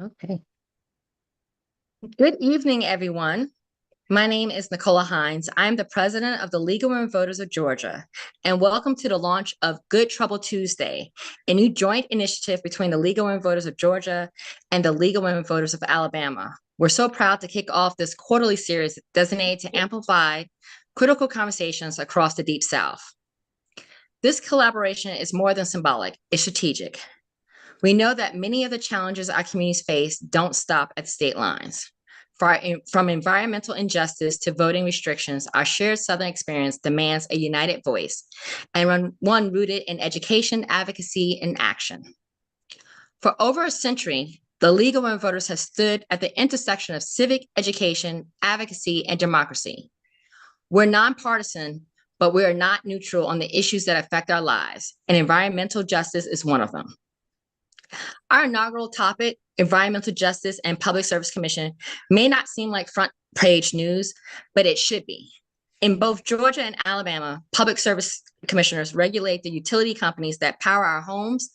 Okay. Good evening, everyone. My name is Nicola Hines. I'm the president of the League of Women Voters of Georgia, and welcome to the launch of Good Trouble Tuesday, a new joint initiative between the League of Women Voters of Georgia and the League of Women Voters of Alabama. We're so proud to kick off this quarterly series designated to amplify critical conversations across the Deep South. This collaboration is more than symbolic, it's strategic. We know that many of the challenges our communities face don't stop at state lines. From environmental injustice to voting restrictions, our shared Southern experience demands a united voice, and one rooted in education, advocacy, and action. For over a century, the League of Women Voters has stood at the intersection of civic education, advocacy, and democracy. We're nonpartisan, but we are not neutral on the issues that affect our lives, and environmental justice is one of them. Our inaugural topic, Environmental Justice and Public Service Commission, may not seem like front page news, but it should be. In both Georgia and Alabama, public service commissioners regulate the utility companies that power our homes,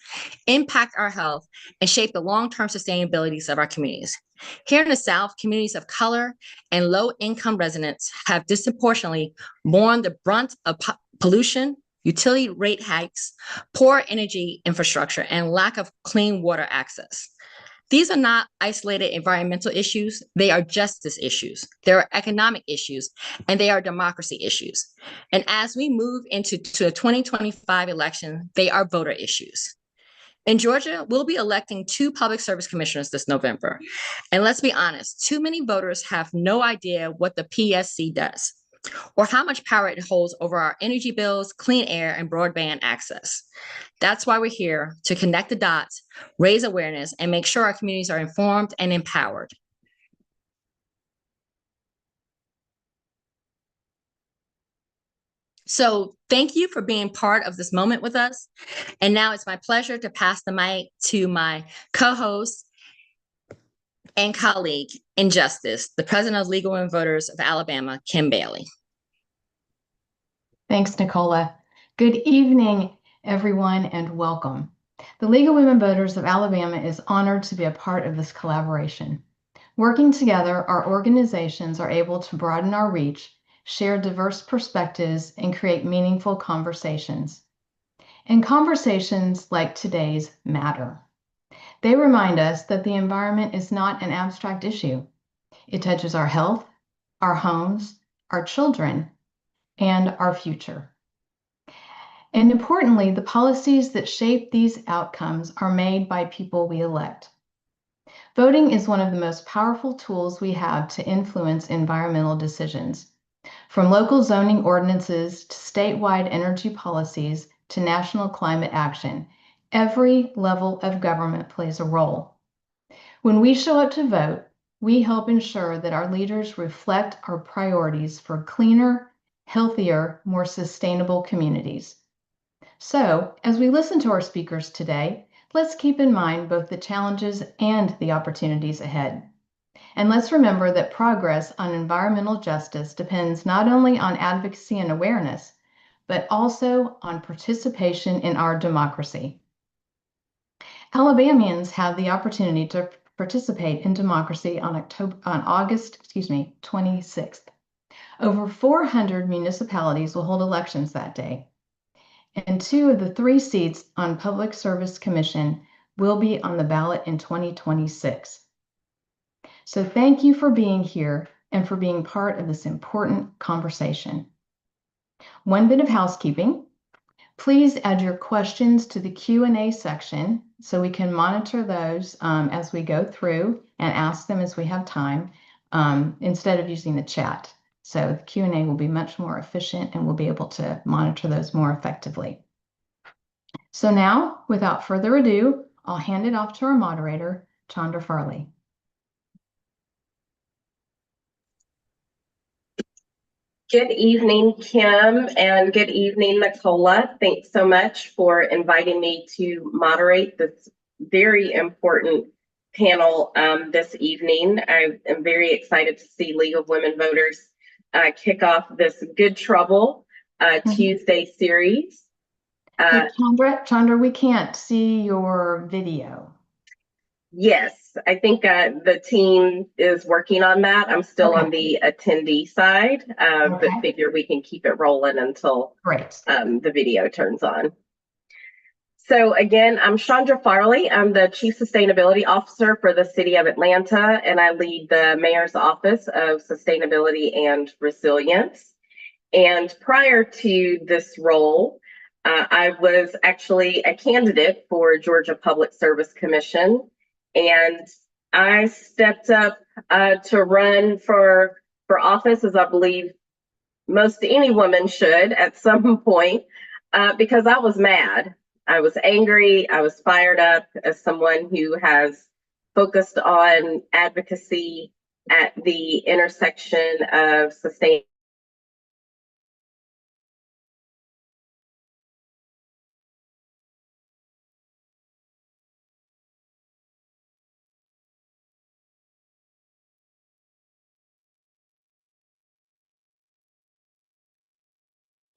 impact our health, and shape the long-term sustainability of our communities. Here in the South, communities of color and low-income residents have disproportionately borne the brunt of pollution, utility rate hikes, poor energy infrastructure, and lack of clean water access. These are not isolated environmental issues, they are justice issues, they are economic issues, and they are democracy issues. And as we move into the 2025 election, they are voter issues. In Georgia, we'll be electing 2 public service commissioners this November. And let's be honest, too many voters have no idea what the PSC does, or how much power it holds over our energy bills, clean air, and broadband access. That's why we're here, to connect the dots, raise awareness, and make sure our communities are informed and empowered. So thank you for being part of this moment with us. And now it's my pleasure to pass the mic to my co-host and colleague in justice, the president of League of Women Voters of Alabama, Kim Bailey. Thanks, Nicola. Good evening, everyone, and welcome. The League of Women Voters of Alabama is honored to be a part of this collaboration. Working together, our organizations are able to broaden our reach, share diverse perspectives, and create meaningful conversations. And conversations like today's matter. They remind us that the environment is not an abstract issue. It touches our health, our homes, our children, and our future. And importantly, the policies that shape these outcomes are made by people we elect. Voting is one of the most powerful tools we have to influence environmental decisions. From local zoning ordinances to statewide energy policies to national climate action, every level of government plays a role. When we show up to vote, we help ensure that our leaders reflect our priorities for cleaner, healthier, more sustainable communities. So, as we listen to our speakers today, let's keep in mind both the challenges and the opportunities ahead. And let's remember that progress on environmental justice depends not only on advocacy and awareness, but also on participation in our democracy. Alabamians have the opportunity to participate in democracy on August 26th. Over 400 municipalities will hold elections that day, and 2 of the 3 seats on Public Service Commission will be on the ballot in 2026. So thank you for being here and for being part of this important conversation. One bit of housekeeping. Please add your questions to the Q&A section so we can monitor those as we go through and ask them as we have time instead of using the chat. So the Q&A will be much more efficient and we'll be able to monitor those more effectively. So now, without further ado, I'll hand it off to our moderator, Chandra Farley. Good evening, Kim, and good evening, Nicola. Thanks so much for inviting me to moderate this very important panel this evening. I am very excited to see League of Women Voters kick off this Good Trouble Tuesday series. Chandra, we can't see your video. Yes, I think the team is working on that. I'm still Okay. on the attendee side, but Okay. figure we can keep it rolling until Great. the video turns on. So again, I'm Chandra Farley. I'm the Chief Sustainability Officer for the City of Atlanta, and I lead the Mayor's Office of Sustainability and Resilience. And prior to this role, I was actually a candidate for Georgia Public Service Commission, and I stepped up to run for office, as I believe most any woman should at some point, because I was mad. I was angry. I was fired up as someone who has focused on advocacy at the intersection of sustainability.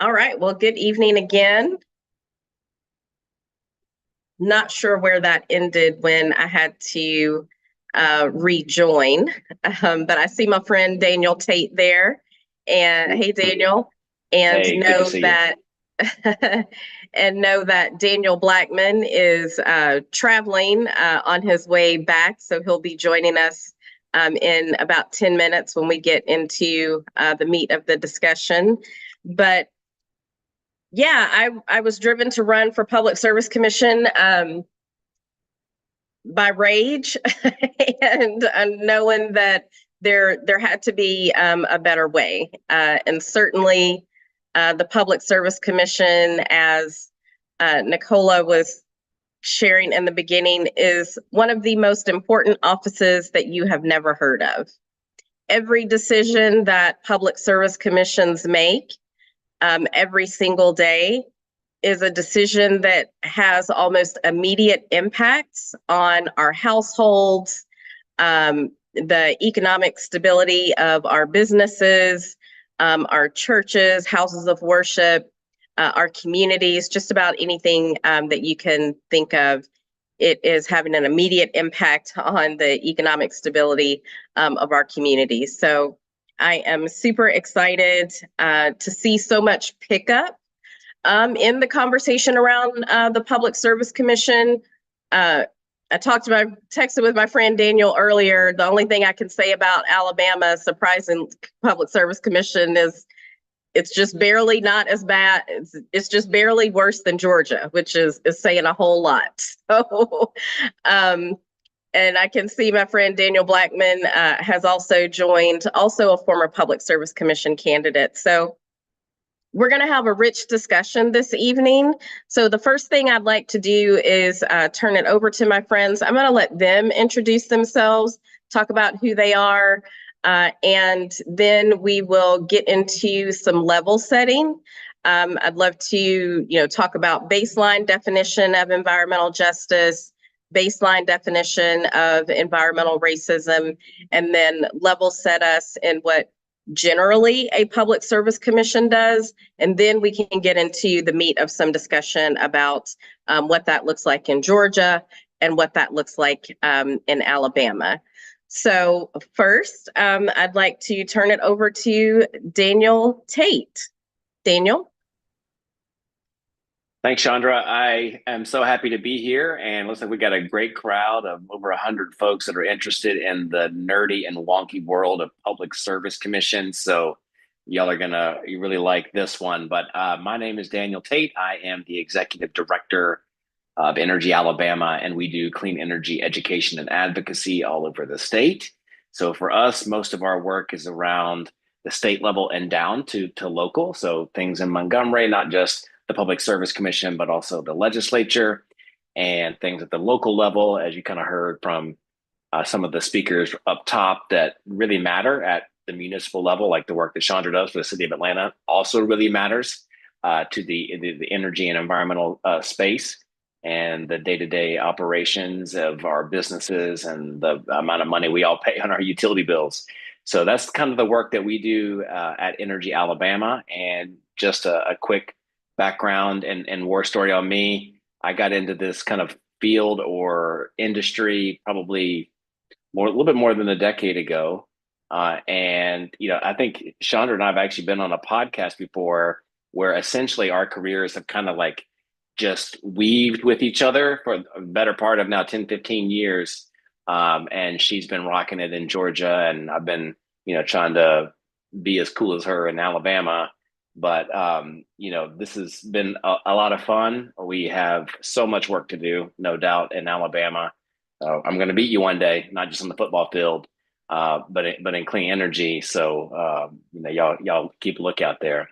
All right, well, good evening again. Not sure where that ended when I had to rejoin, but I see my friend Daniel Tait there. And hey, Daniel, and Hey, good to know see that and know that Daniel Blackman is traveling on his way back, so he'll be joining us in about 10 minutes when we get into the meat of the discussion. But yeah, I was driven to run for Public Service Commission by rage and knowing that there had to be a better way. And certainly the Public Service Commission, as Nicola was sharing in the beginning, is one of the most important offices that you have never heard of. Every decision that public service commissions make every single day is a decision that has almost immediate impacts on our households, the economic stability of our businesses, our churches, houses of worship, our communities, just about anything that you can think of. It is having an immediate impact on the economic stability of our communities. So I am super excited to see so much pickup in the conversation around the Public Service Commission. I texted with my friend Daniel earlier. The only thing I can say about Alabama surprising Public Service Commission is it's just barely not as bad. It's just barely worse than Georgia, which is saying a whole lot. So, and I can see my friend Daniel Blackman has also joined, also a former Public Service Commission candidate. So we're going to have a rich discussion this evening. So the first thing I'd like to do is turn it over to my friends. I'm going to let them introduce themselves, talk about who they are, and then we will get into some level setting. I'd love to, talk about baseline definition of environmental justice, baseline definition of environmental racism, and then level set us in what generally a public service commission does. And then we can get into the meat of some discussion about what that looks like in Georgia and what that looks like in Alabama. So first, I'd like to turn it over to Daniel Tait. Daniel. Thanks, Chandra. I am so happy to be here, and looks like we got a great crowd of over 100 folks that are interested in the nerdy and wonky world of public service commissions. So y'all are you really like this one. But my name is Daniel Tait. I am the executive director of Energy Alabama, and we do clean energy education and advocacy all over the state. So for us, most of our work is around the state level and down to local. So things in Montgomery, not just the Public Service Commission, but also the legislature, and things at the local level, as you kind of heard from some of the speakers up top, that really matter at the municipal level, like the work that Chandra does for the city of Atlanta also really matters to the energy and environmental space, and the day-to-day operations of our businesses and the amount of money we all pay on our utility bills. So that's kind of the work that we do at Energy Alabama. And just a quick background and war story on me. I got into this kind of field or industry probably a little bit more than a decade ago. And I think Chandra and I have actually been on a podcast before where essentially our careers have kind of like just weaved with each other for a better part of now 10, 15 years. And she's been rocking it in Georgia, and I've been, trying to be as cool as her in Alabama. But this has been a lot of fun. We have so much work to do, no doubt, in Alabama. I'm going to beat you one day, not just on the football field, but in clean energy. So y'all keep a lookout there.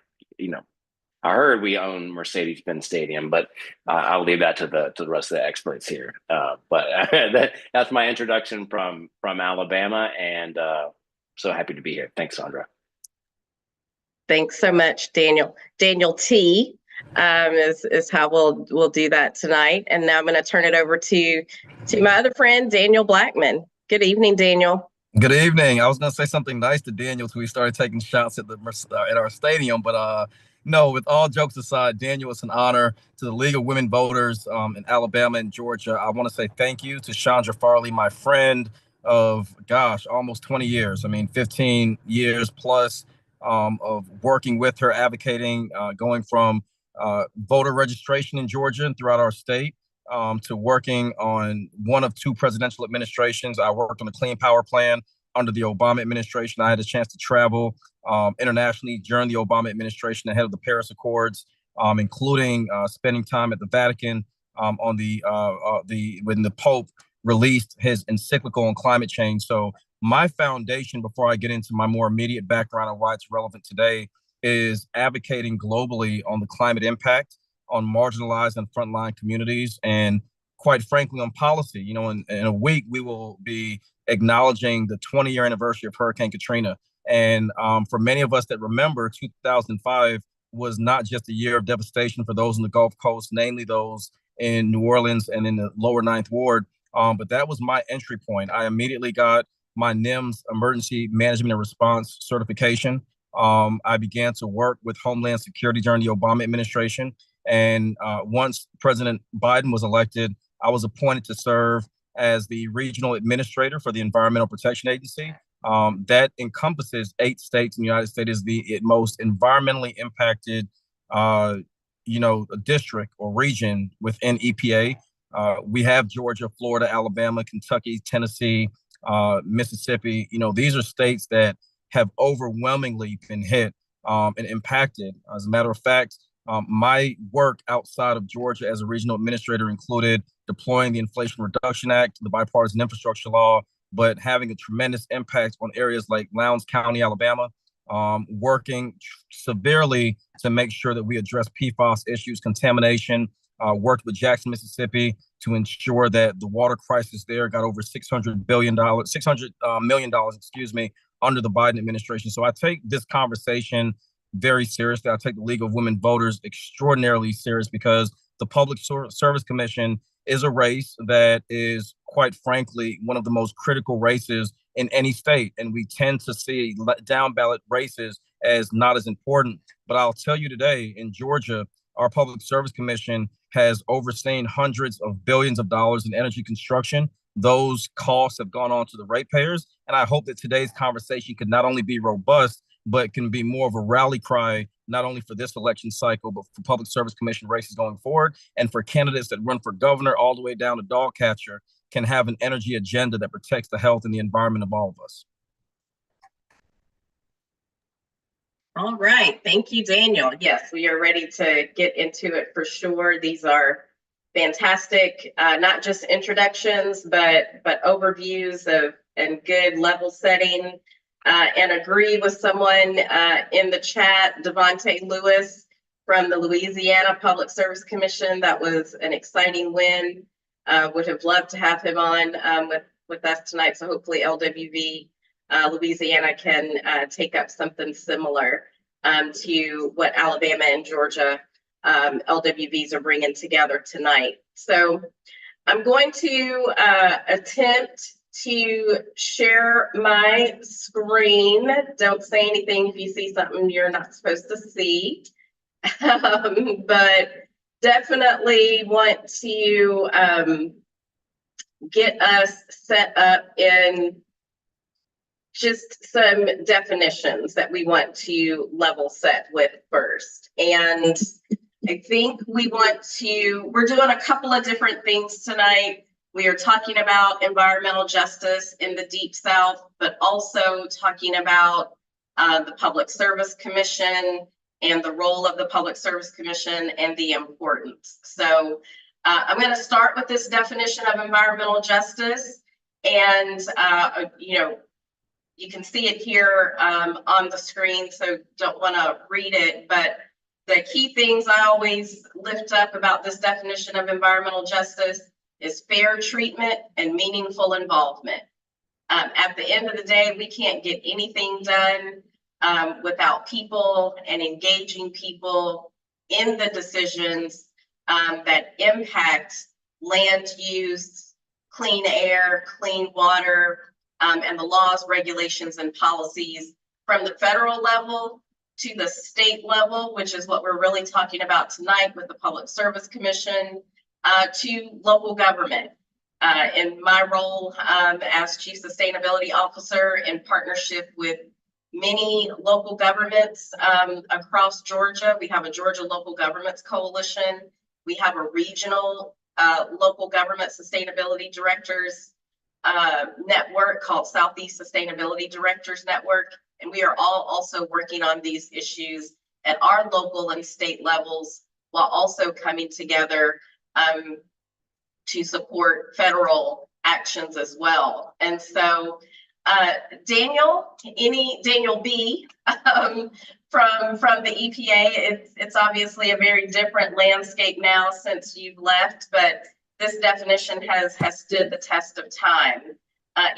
I heard we own Mercedes-Benz Stadium, but I'll leave that to the rest of the experts here. But that's my introduction from Alabama, and so happy to be here. Thanks, Sandra. Thanks so much, Daniel. Daniel T is how we'll do that tonight. And now I'm going to turn it over to my other friend, Daniel Blackman. Good evening, Daniel. Good evening. I was going to say something nice to Daniel till we started taking shots at our stadium, but no, with all jokes aside, Daniel, it's an honor to the League of Women Voters in Alabama and Georgia. I want to say thank you to Chandra Farley, my friend of, almost 20 years. I mean, 15 years plus of working with her, advocating, going from voter registration in Georgia and throughout our state to working on one of two presidential administrations. I worked on the Clean Power Plan under the Obama administration. I had a chance to travel internationally during the Obama administration ahead of the Paris Accords, including spending time at the Vatican when the Pope released his encyclical on climate change. So my foundation, before I get into my more immediate background and why it's relevant today, is advocating globally on the climate impact on marginalized and frontline communities, and quite frankly, on policy. In a week, we will be acknowledging the 20-year anniversary of Hurricane Katrina. And for many of us that remember, 2005 was not just a year of devastation for those in the Gulf Coast, namely those in New Orleans and in the lower Ninth Ward, but that was my entry point. I immediately got my NIMS Emergency Management and Response certification. I began to work with Homeland Security during the Obama administration. And once President Biden was elected, I was appointed to serve as the regional administrator for the Environmental Protection Agency. That encompasses 8 states in the United States, is the most environmentally impacted, district or region within EPA. We have Georgia, Florida, Alabama, Kentucky, Tennessee, Mississippi. These are states that have overwhelmingly been hit and impacted. As a matter of fact, my work outside of Georgia as a regional administrator included deploying the Inflation Reduction Act, the bipartisan infrastructure law, but having a tremendous impact on areas like Lowndes County, Alabama, working severely to make sure that we address PFAS issues, contamination, worked with Jackson, Mississippi to ensure that the water crisis there got over $600 million, under the Biden administration. So I take this conversation very seriously. I take the League of Women Voters extraordinarily serious, because the Public Service Commission is a race that is, quite frankly, one of the most critical races in any state. And we tend to see down ballot races as not as important. But I'll tell you today, in Georgia, our Public Service Commission has overseen hundreds of billions of dollars in energy construction. Those costs have gone on to the ratepayers. And I hope that today's conversation can not only be robust, but can be more of a rally cry, not only for this election cycle, but for Public Service Commission races going forward, and for candidates that run for governor all the way down to dog catcher can have an energy agenda that protects the health and the environment of all of us. All right. Thank you, Daniel. Yes, we are ready to get into it for sure. These are fantastic, not just introductions, but overviews of and good level setting. And agree with someone in the chat, Devontae Lewis from the Louisiana Public Service Commission. That was an exciting win. Would have loved to have him on with us tonight. So hopefully LWV Louisiana can take up something similar to what Alabama and Georgia LWVs are bringing together tonight. So I'm going to attempt to share my screen. Don't say anything if you see something you're not supposed to see, but definitely want to get us set up in just some definitions that we want to level set with first. And I think we're doing a couple of different things tonight. We are talking about environmental justice in the Deep South, but also talking about the Public Service Commission and the role of the Public Service Commission and the importance. So I'm going to start with this definition of environmental justice. And, you can see it here on the screen, so don't want to read it, but the key things I always lift up about this definition of environmental justice is fair treatment and meaningful involvement. At the end of the day, we can't get anything done without people and engaging people in the decisions that impact land use, clean air, clean water, and the laws, regulations, and policies from the federal level to the state level, which is what we're really talking about tonight with the Public Service Commission, to local government. In my role as Chief Sustainability Officer in partnership with many local governments across Georgia, we have a Georgia Local Governments Coalition. We have a regional local government sustainability directors network called Southeast Sustainability Directors Network. And we are all also working on these issues at our local and state levels while also coming together to support federal actions as well. And so Daniel B from the EPA, it's obviously a very different landscape now since you've left, but this definition has stood the test of time.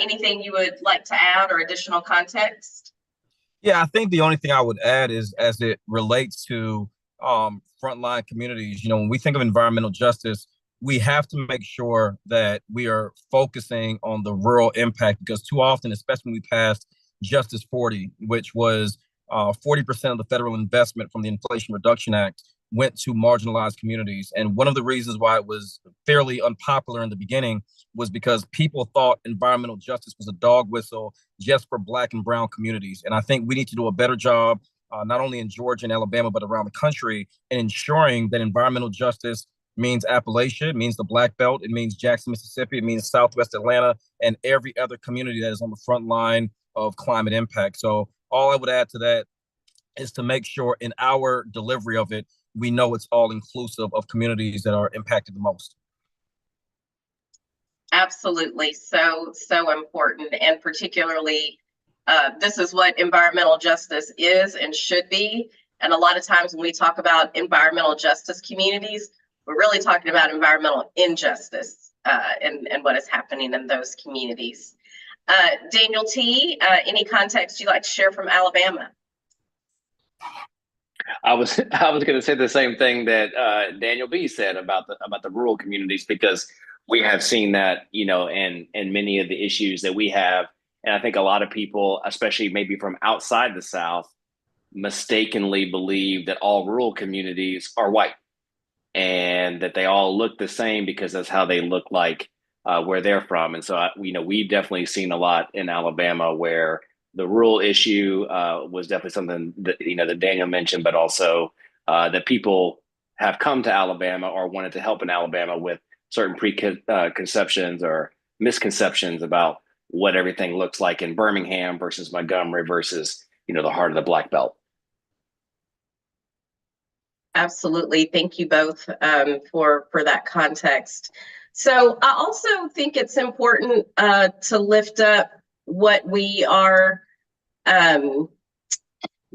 Anything you would like to add or additional context? Yeah, I think the only thing I would add is as it relates to frontline communities, when we think of environmental justice, we have to make sure that we are focusing on the rural impact, because too often, especially when we passed Justice 40, which was 40% of the federal investment from the Inflation Reduction Act went to marginalized communities. And one of the reasons why it was fairly unpopular in the beginning was because people thought environmental justice was a dog whistle just for Black and brown communities. And I think we need to do a better job, not only in Georgia and Alabama, but around the country, in ensuring that environmental justice means Appalachia, it means the Black Belt, it means Jackson, Mississippi, it means Southwest Atlanta, and every other community that is on the front line of climate impact. So all I would add to that is to make sure in our delivery of it, we know it's all inclusive of communities that are impacted the most. Absolutely, so important, and particularly this is what environmental justice is and should be. And a lot of times when we talk about environmental justice communities, we're really talking about environmental injustice and what is happening in those communities. Daniel Tait, any context you'd like to share from Alabama? I was going to say the same thing that Daniel B said about the rural communities, because we have seen that, in many of the issues that we have. And I think a lot of people, especially maybe from outside the South, mistakenly believe that all rural communities are white and that they all look the same because that's how they look like where they're from. And so, we've definitely seen a lot in Alabama where the rural issue was definitely something that, that Daniel mentioned, but also that people have come to Alabama or wanted to help in Alabama with certain preconceptions or misconceptions about what everything looks like in Birmingham versus Montgomery versus, the heart of the Black Belt. Absolutely. Thank you both for that context. So I also think it's important to lift up what we are, when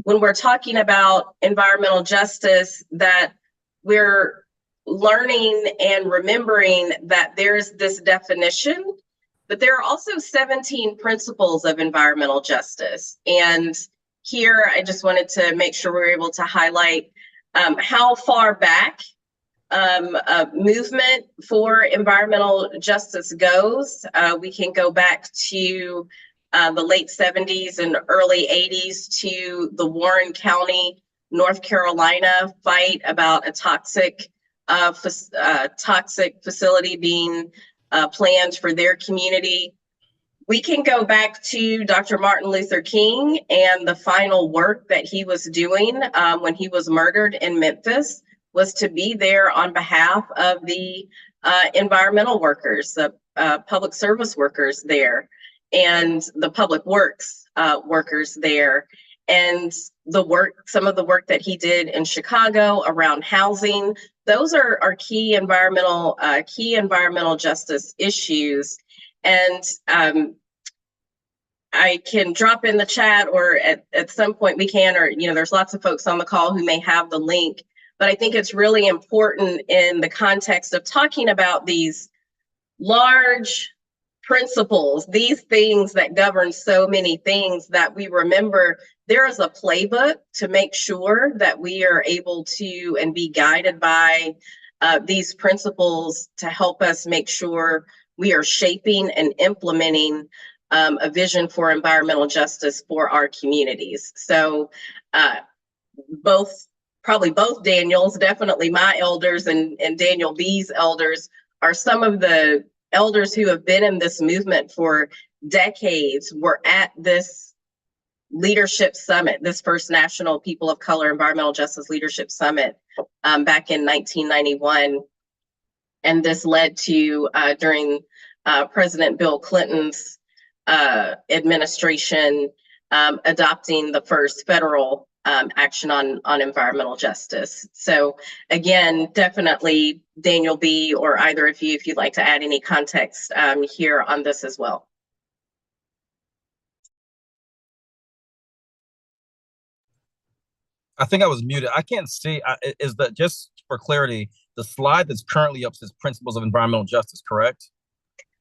we're talking about environmental justice, that we're learning and remembering that there's this definition, but there are also 17 principles of environmental justice. And here, I just wanted to make sure we're able to highlight how far back movement for environmental justice goes. We can go back to the late 70s and early 80s to the Warren County, North Carolina fight about a toxic facility being plans for their community. We can go back to Dr. Martin Luther King and the final work that he was doing when he was murdered in Memphis was to be there on behalf of the environmental workers, the public service workers there, and the public works workers there. And some of the work that he did in Chicago around housing, those are key environmental justice issues. And I can drop in the chat, or at some point we can, or there's lots of folks on the call who may have the link. But I think it's really important in the context of talking about these large principles, these things that govern so many things, that we remember there is a playbook to make sure that we are able to and be guided by these principles to help us make sure we are shaping and implementing a vision for environmental justice for our communities. So probably both Daniels, definitely my elders and Daniel B's elders, are some of the elders who have been in this movement for decades, were at this leadership summit, this first National People of Color Environmental Justice Leadership Summit back in 1991. And this led to, during President Bill Clinton's administration, adopting the first federal action on environmental justice. So again, definitely Daniel B, or either of you, if you'd like to add any context here on this as well. I think I was muted. I can't see. Is that, just for clarity, the slide that's currently up says Principles of Environmental Justice, correct?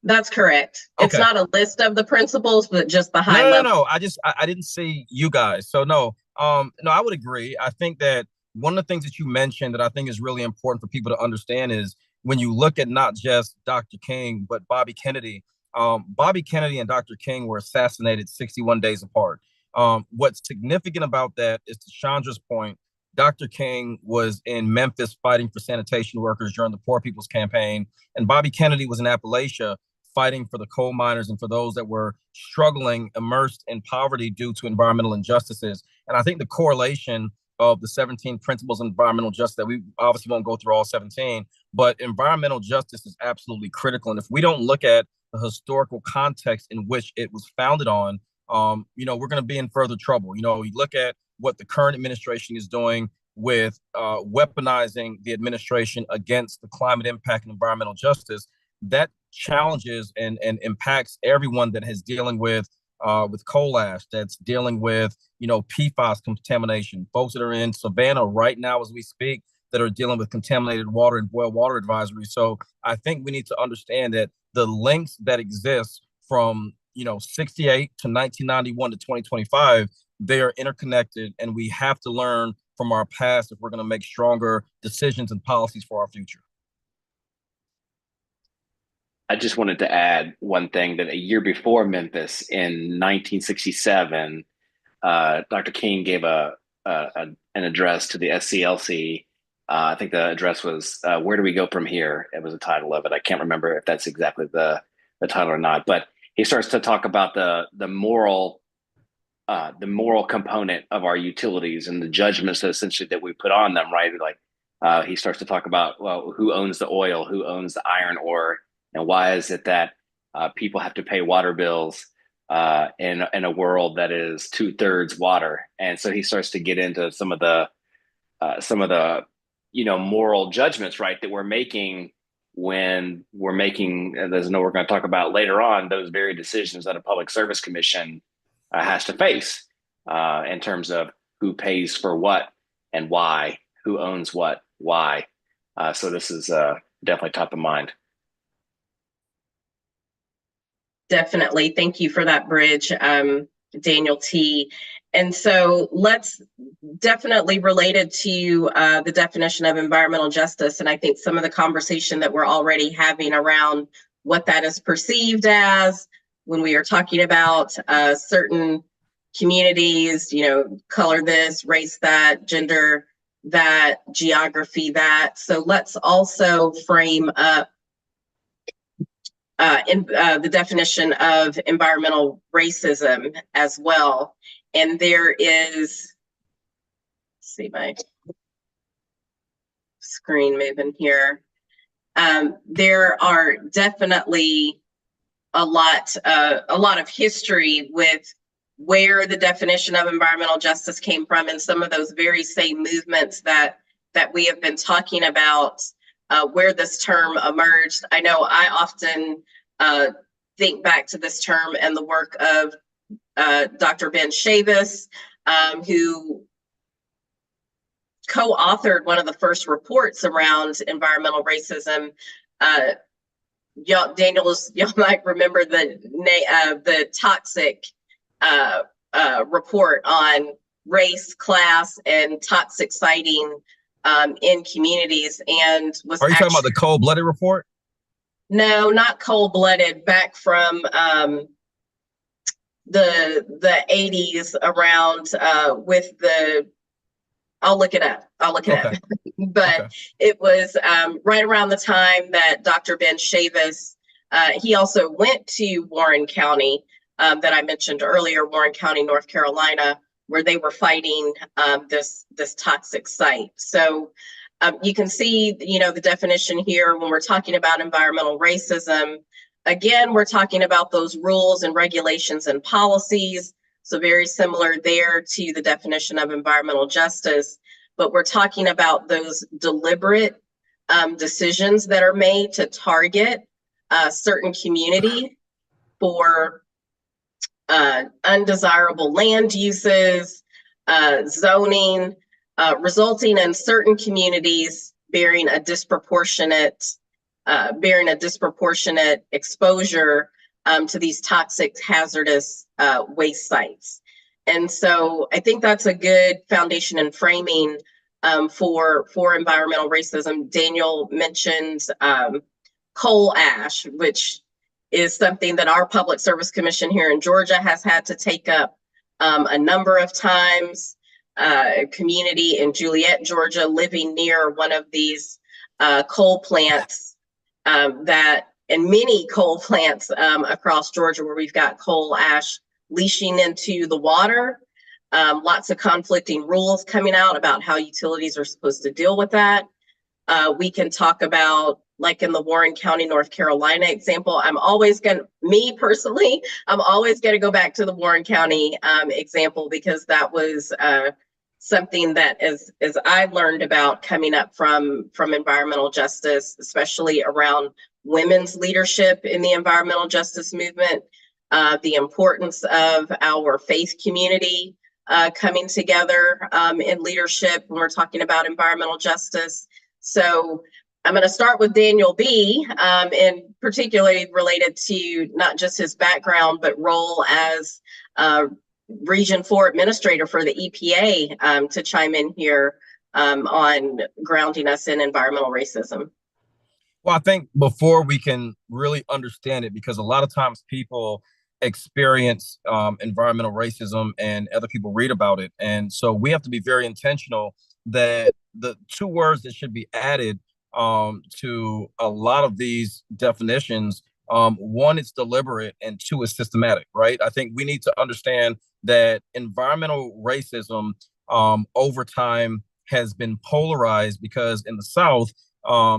That's correct. Okay. It's not a list of the principles, but just the high level. No. I didn't see you guys. So no, I would agree. I think that one of the things that you mentioned that I think is really important for people to understand is when you look at not just Dr. King, but Bobby Kennedy. Bobby Kennedy and Dr. King were assassinated 61 days apart. What's significant about that is, to Chandra's point, Dr. King was in Memphis fighting for sanitation workers during the Poor People's Campaign, and Bobby Kennedy was in Appalachia fighting for the coal miners and for those that were struggling, immersed in poverty due to environmental injustices. And I think the correlation of the 17 principles of environmental justice, that we obviously won't go through all 17, but environmental justice is absolutely critical. And if we don't look at the historical context in which it was founded on, we're going to be in further trouble. You look at what the current administration is doing with weaponizing the administration against the climate impact and environmental justice. That challenges and impacts everyone that is dealing with coal ash, that's dealing with, PFAS contamination, folks that are in Savannah right now as we speak that are dealing with contaminated water and boil water advisory. So I think we need to understand that the links that exist from 68 to 1991 to 2025, they are interconnected, and we have to learn from our past if we're going to make stronger decisions and policies for our future. I just wanted to add one thing, that a year before Memphis in 1967, Dr. King gave an address to the SCLC. I think the address was, "Where do we go from here?" It was the title of it. I can't remember if that's exactly the title or not, but he starts to talk about the moral component of our utilities and the judgments that essentially that we put on them, right? Like he starts to talk about, well, who owns the oil, who owns the iron ore, and why is it that people have to pay water bills in a world that is 2/3 water? And so he starts to get into some of the moral judgments, right, that we're making when we're making, as I know we're going to talk about later on, those very decisions that a public service commission has to face in terms of who pays for what and why, who owns what, why. So this is definitely top of mind. Definitely. Thank you for that bridge, Daniel T. And so let's definitely related to the definition of environmental justice. And I think some of the conversation that we're already having around what that is perceived as when we are talking about certain communities, color this, race that, gender that, geography that. So let's also frame up the definition of environmental racism as well. And there is, let's see my screen moving here. There are definitely a lot of history with where the definition of environmental justice came from, and some of those very same movements that we have been talking about, where this term emerged. I know I often think back to this term and the work of Dr. Ben Chavis, who co-authored one of the first reports around environmental racism. Y'all might remember the toxic report on race, class, and toxic siting in communities. And was Are you talking about the cold-blooded report? No, not cold-blooded. Back from the 80s, around with the. I'll look it up. But okay. It was right around the time that Dr. Ben Chavis, he also went to Warren County, that I mentioned earlier, Warren County, North Carolina, where they were fighting this toxic site. So you can see, the definition here when we're talking about environmental racism. Again, we're talking about those rules and regulations and policies. So very similar there to the definition of environmental justice, but we're talking about those deliberate decisions that are made to target a certain community for undesirable land uses, zoning, resulting in certain communities bearing a disproportionate exposure to these toxic, hazardous waste sites. And so I think that's a good foundation and framing for environmental racism. Daniel mentioned coal ash, which is something that our Public Service Commission here in Georgia has had to take up a number of times. A community in Juliet, Georgia, living near one of these coal plants and many coal plants across Georgia where we've got coal ash leaching into the water. Lots of conflicting rules coming out about how utilities are supposed to deal with that. We can talk about, like in the Warren County, North Carolina example, I'm always going to go back to the Warren County example, because that was something that as I learned about coming up from environmental justice, especially around women's leadership in the environmental justice movement, the importance of our faith community coming together in leadership when we're talking about environmental justice. So I'm going to start with Daniel B., and particularly related to not just his background, but role as Region 4 Administrator for the EPA, to chime in here on grounding us in environmental racism. Well, I think before we can really understand it, because a lot of times people experience environmental racism and other people read about it. And so we have to be very intentional that the two words that should be added to a lot of these definitions, one, it's deliberate, and two, is systematic, right? I think we need to understand that environmental racism over time has been polarized, because in the South,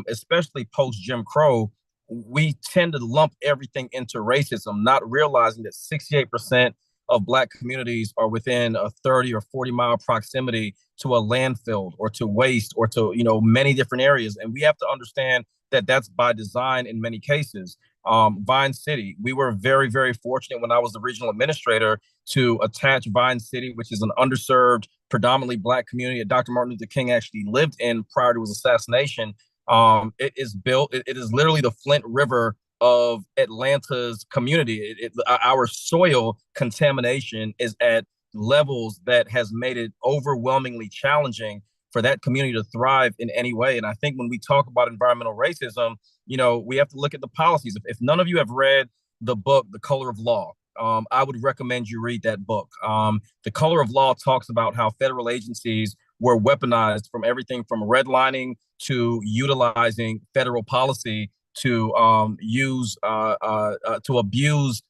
especially post Jim Crow, we tend to lump everything into racism, not realizing that 68% of Black communities are within a 30 or 40 mile proximity to a landfill or to waste or to, many different areas. And we have to understand that that's by design in many cases. Vine City, we were very, very fortunate when I was the regional administrator to attach Vine City, which is an underserved, predominantly Black community that Dr. Martin Luther King actually lived in prior to his assassination. It is literally the Flint River of Atlanta's community. Our soil contamination is at levels that has made it overwhelmingly challenging for that community to thrive in any way. And I think when we talk about environmental racism, we have to look at the policies. If none of you have read the book, The Color of Law, I would recommend you read that book. The Color of Law talks about how federal agencies were weaponized, from everything from redlining to utilizing federal policy to abuse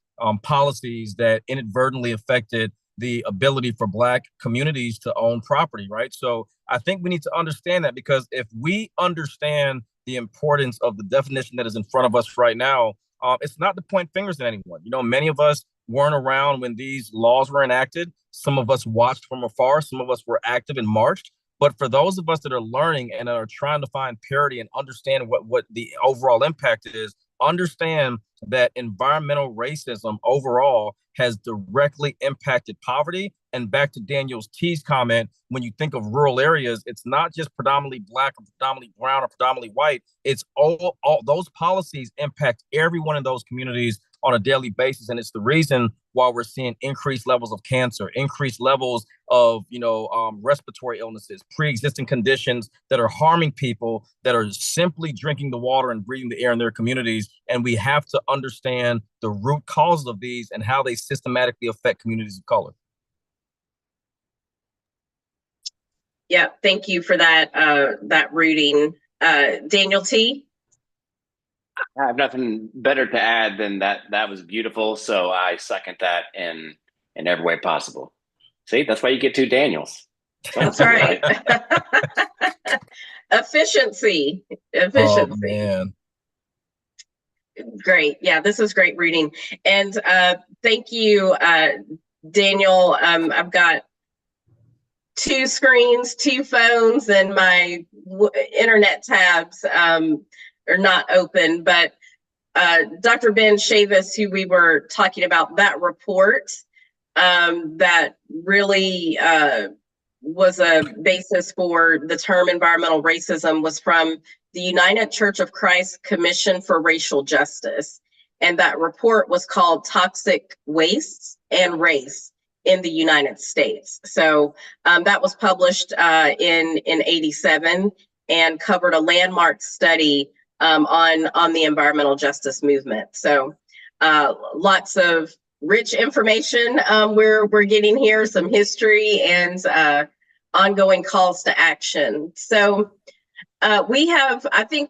policies that inadvertently affected the ability for Black communities to own property, right? So I think we need to understand that, because if we understand the importance of the definition that is in front of us right now, it's not to point fingers at anyone. You know, many of us weren't around when these laws were enacted. Some of us watched from afar. Some of us were active and marched. But for those of us that are learning and are trying to find parity and understand what the overall impact is, understand that environmental racism overall has directly impacted poverty. And back to Daniel Tait's comment, when you think of rural areas, it's not just predominantly Black or predominantly brown or predominantly white. It's all those policies impact everyone in those communities on a daily basis. And it's the reason why we're seeing increased levels of cancer, increased levels of, respiratory illnesses, pre-existing conditions that are harming people that are simply drinking the water and breathing the air in their communities. And we have to understand the root causes of these and how they systematically affect communities of color. Yeah, thank you for that rooting. Daniel Tait? I have nothing better to add than that. That was beautiful. So I second that in every way possible. See, that's why you get 2 Daniels. That's right. Efficiency. Oh, man. Great. Yeah, this is great reading. And thank you, Daniel. I've got 2 screens, 2 phones, and my internet tabs are not open. But Dr. Ben Chavis, who we were talking about, that report that really was a basis for the term environmental racism was from the United Church of Christ Commission for Racial Justice. And that report was called Toxic Wastes and Race in the United States. So that was published in 87 and covered a landmark study on the environmental justice movement. So lots of rich information we're getting here, some history and ongoing calls to action. So we have, I think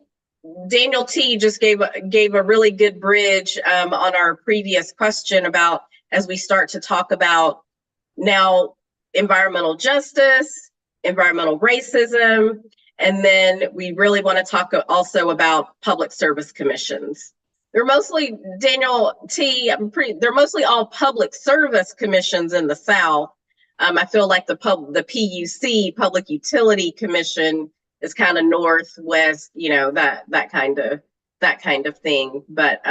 Daniel Tait just gave a really good bridge on our previous question about, as we start to talk about now environmental justice, environmental racism, and then we really want to talk also about public service commissions. They're mostly, Daniel Tait, they're mostly all public service commissions in the South. I feel like the PUC, Public Utility Commission, is kind of northwest, that kind of thing. But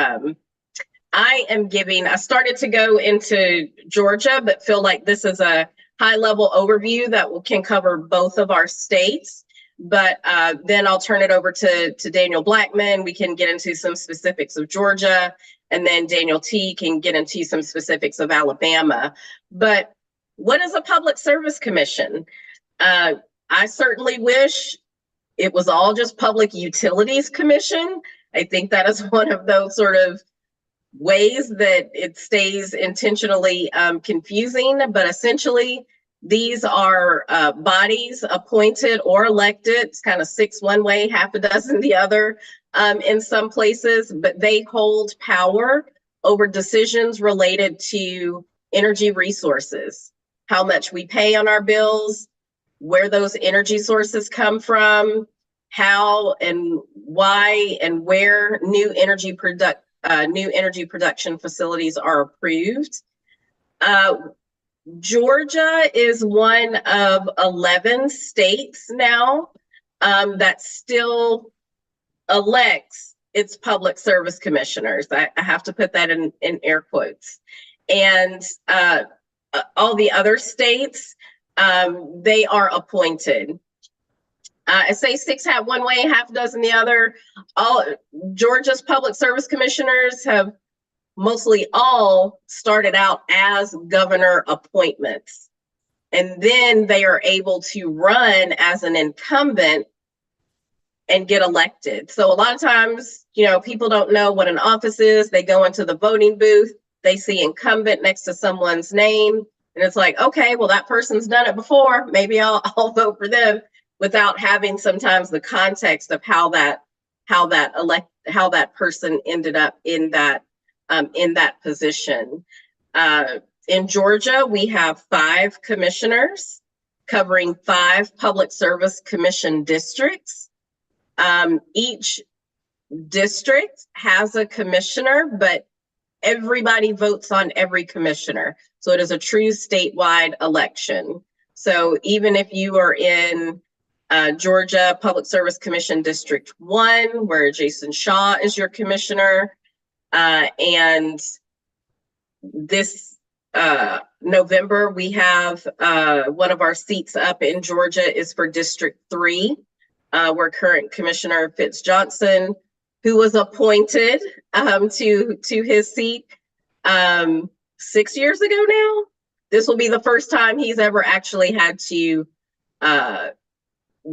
I started to go into Georgia, but feel like this is a high level overview that can cover both of our states. But then I'll turn it over to Daniel Blackman. We can get into some specifics of Georgia, and then Daniel Tait can get into some specifics of Alabama. But what is a public service commission? I certainly wish it was all just Public Utilities Commission. I think that is one of those sort of ways that it stays intentionally confusing, but essentially these are bodies appointed or elected. It's kind of 6 one way, half a dozen the other in some places, but they hold power over decisions related to energy resources, how much we pay on our bills, where those energy sources come from, how and why and where new energy production facilities are approved. Georgia is one of 11 states now that still elects its public service commissioners. I have to put that in air quotes. And all the other states, they are appointed. I say 6 have one way, half a dozen the other. All Georgia's public service commissioners have mostly all started out as governor appointments. And then they are able to run as an incumbent and get elected. So a lot of times, people don't know what an office is. They go into the voting booth, they see incumbent next to someone's name, and it's like, okay, well, that person's done it before. Maybe I'll vote for them, without having sometimes the context of how that how that person ended up in that position. In Georgia, we have 5 commissioners covering 5 public service commission districts. Each district has a commissioner, but everybody votes on every commissioner. So it is a true statewide election. So even if you are in Georgia Public Service Commission District 1, where Jason Shaw is your commissioner, and this November, we have one of our seats up in Georgia is for District 3, where current Commissioner Fitz Johnson, who was appointed to his seat 6 years ago now. This will be the first time he's ever actually had to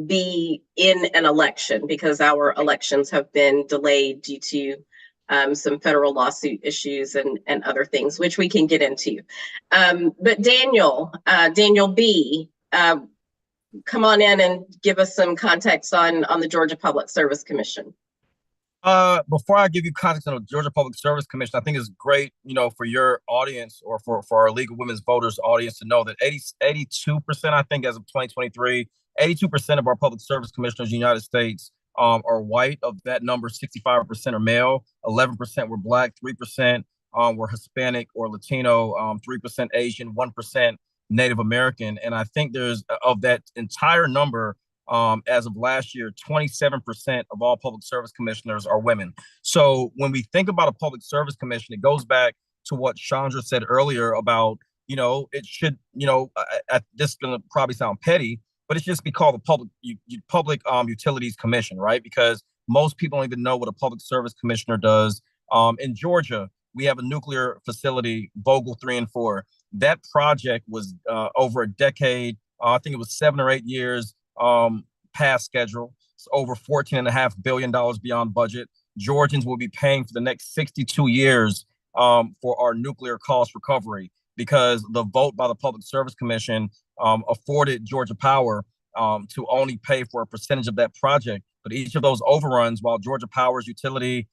be in an election, because our elections have been delayed due to some federal lawsuit issues and other things, which we can get into. But Daniel B, come on in and give us some context on the Georgia Public Service Commission. Before I give you context on the Georgia Public Service Commission, I think it's great, for your audience or for our League of Women's Voters audience to know that 82%, I think, as of 2023, 82% of our public service commissioners in the United States are white. Of that number, 65% are male, 11% were Black, 3% were Hispanic or Latino, 3% Asian, 1% Native American. And I think there's, of that entire number, as of last year, 27% of all public service commissioners are women. So when we think about a public service commission, it goes back to what Chandra said earlier about, it should, this is going to probably sound petty, but it should just be called the Public Utilities Commission, right? Because most people don't even know what a public service commissioner does. In Georgia, we have a nuclear facility, Vogtle 3 and 4. That project was over a decade. I think it was 7 or 8 years past schedule. It's over $14.5 billion beyond budget. Georgians will be paying for the next 62 years for our nuclear cost recovery, because the vote by the Public Service Commission afforded Georgia Power to only pay for a percentage of that project. But each of those overruns, while Georgia Power's utility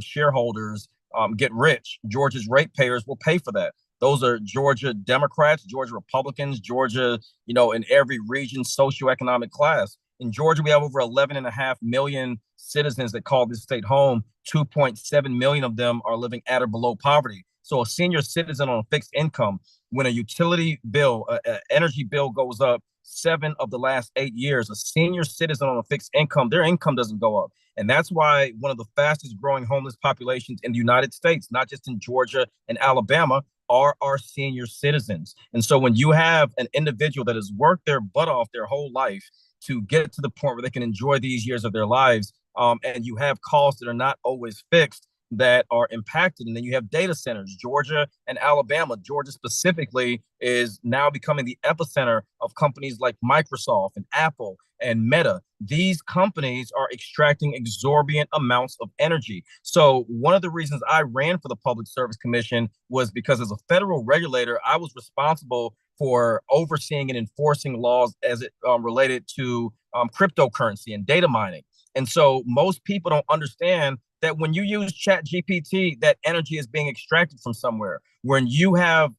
shareholders get rich, Georgia's ratepayers will pay for that. Those are Georgia Democrats, Georgia Republicans, Georgia, in every region, socioeconomic class. In Georgia, we have over 11.5 million citizens that call this state home. 2.7 million of them are living at or below poverty. So a senior citizen on a fixed income, when a utility bill, energy bill goes up 7 of the last 8 years, a senior citizen on a fixed income, their income doesn't go up. And that's why one of the fastest growing homeless populations in the United States, not just in Georgia and Alabama, are our senior citizens. And so when you have an individual that has worked their butt off their whole life to get to the point where they can enjoy these years of their lives, and you have costs that are not always fixed, that are impacted. And then you have data centers, Georgia and Alabama. Georgia specifically is now becoming the epicenter of companies like Microsoft and Apple and Meta. These companies are extracting exorbitant amounts of energy. So one of the reasons I ran for the Public Service Commission was because as a federal regulator, I was responsible for overseeing and enforcing laws as it related to cryptocurrency and data mining. And so most people don't understand that when you use ChatGPT, that energy is being extracted from somewhere. When you have,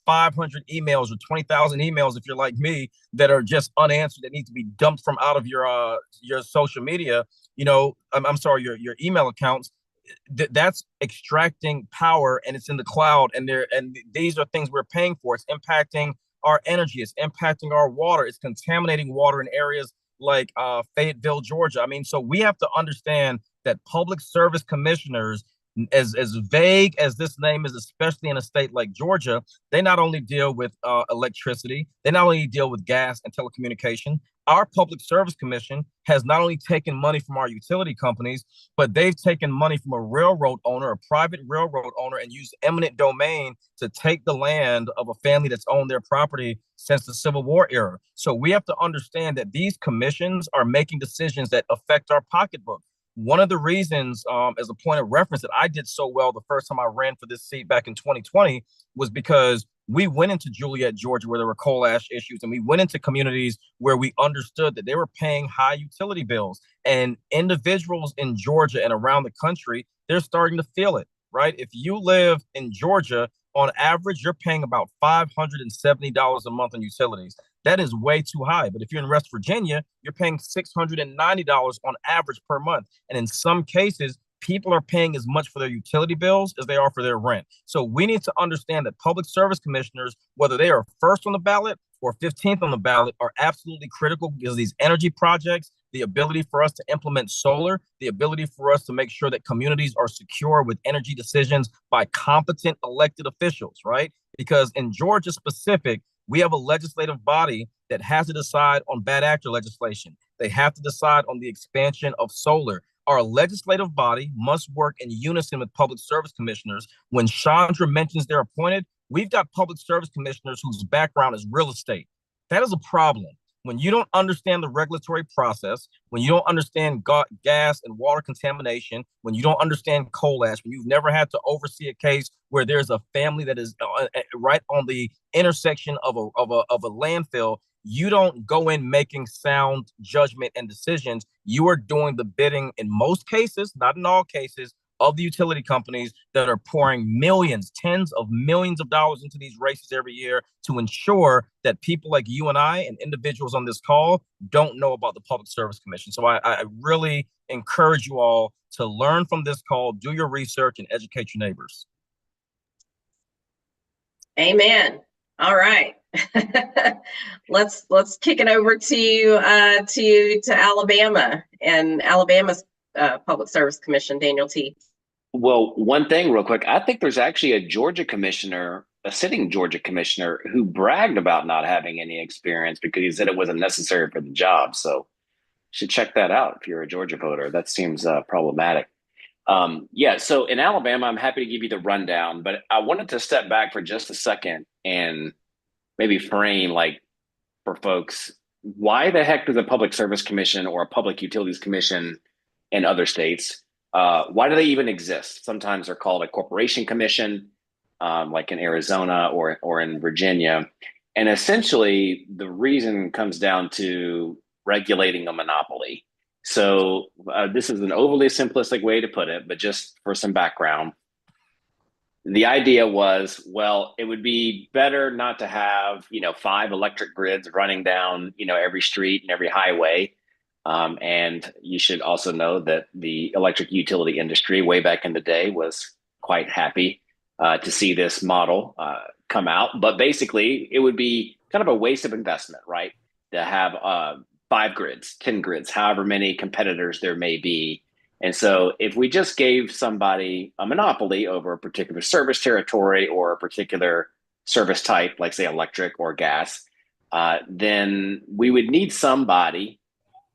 500 emails or 20,000 emails, if you're like me, that are just unanswered, that need to be dumped from out of your social media, I'm sorry, your email accounts, that's extracting power, and it's in the cloud. And these are things we're paying for. It's impacting our energy. It's impacting our water. It's contaminating water in areas like Fayetteville, Georgia. So we have to understand that public service commissioners, as vague as this name is, especially in a state like Georgia, they not only deal with electricity, they not only deal with gas and telecommunication. Our Public Service Commission has not only taken money from our utility companies, but they've taken money from a railroad owner, a private railroad owner, and used eminent domain to take the land of a family that's owned their property since the Civil War era. So we have to understand that these commissions are making decisions that affect our pocketbook. One of the reasons, as a point of reference, that I did so well the first time I ran for this seat back in 2020 was because we went into Juliet, Georgia, where there were coal ash issues, and we went into communities where we understood that they were paying high utility bills. And individuals in Georgia and around the country, they're starting to feel it, right? If you live in Georgia, on average, you're paying about $570 a month on utilities. That is way too high. But if you're in West Virginia, you're paying $690 on average per month. And in some cases, people are paying as much for their utility bills as they are for their rent. So we need to understand that public service commissioners, whether they are first on the ballot or 15th on the ballot, are absolutely critical because these energy projects, the ability for us to implement solar, the ability for us to make sure that communities are secure with energy decisions by competent elected officials, right? Because in Georgia specific, we have a legislative body that has to decide on bad actor legislation. They have to decide on the expansion of solar. Our legislative body must work in unison with public service commissioners. When Chandra mentions they're appointed, we've got public service commissioners whose background is real estate. That is a problem. When you don't understand the regulatory process, when you don't understand gas and water contamination, when you don't understand coal ash, when you've never had to oversee a case where there's a family that is right on the intersection of a landfill, you don't go in making sound judgment and decisions. You are doing the bidding in most cases, not in all cases, of the utility companies that are pouring millions, tens of millions of dollars into these races every year to ensure that people like you and I and individuals on this call don't know about the Public Service Commission. So I really encourage you all to learn from this call, do your research, and educate your neighbors. Amen. All right. let's kick it over to Alabama and Alabama's Public Service Commission, Daniel Tait. Well, one thing real quick, I think there's actually a Georgia commissioner, a sitting Georgia commissioner, who bragged about not having any experience because he said it wasn't necessary for the job. So you should check that out if you're a Georgia voter. That seems problematic. Yeah, so in Alabama, I'm happy to give you the rundown, but I wanted to step back for just a second and maybe frame, like, for folks, why the heck does a Public Service Commission or a Public Utilities Commission in other states, why do they even exist? Sometimes they're called a corporation commission, like in Arizona or in Virginia. And essentially, the reason comes down to regulating a monopoly. So this is an overly simplistic way to put it, but just for some background, the idea was, well, it would be better not to have, 5 electric grids running down, every street and every highway. And you should also know that the electric utility industry way back in the day was quite happy to see this model come out. But basically, it would be kind of a waste of investment, right? To have 5 grids, 10 grids, however many competitors there may be. And so if we just gave somebody a monopoly over a particular service territory or a particular service type, like say electric or gas, then we would need somebody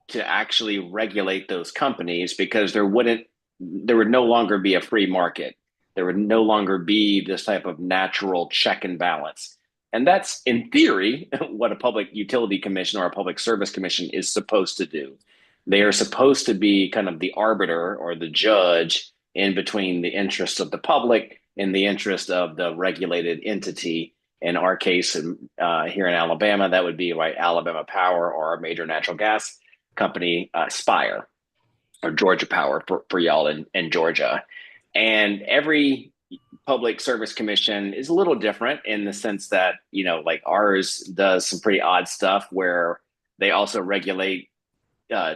to actually regulate those companies, because there would no longer be a free market. There would no longer be this type of natural check and balance. And that's, in theory, what a public utility commission or a public service commission is supposed to do. They are supposed to be kind of the arbiter or the judge in between the interests of the public and the interest of the regulated entity. In our case, here in Alabama, that would be right, Alabama Power or a major natural gas company, Spire, or Georgia Power for y'all in Georgia. And every public service commission is a little different in the sense that, like ours does some pretty odd stuff where they also regulate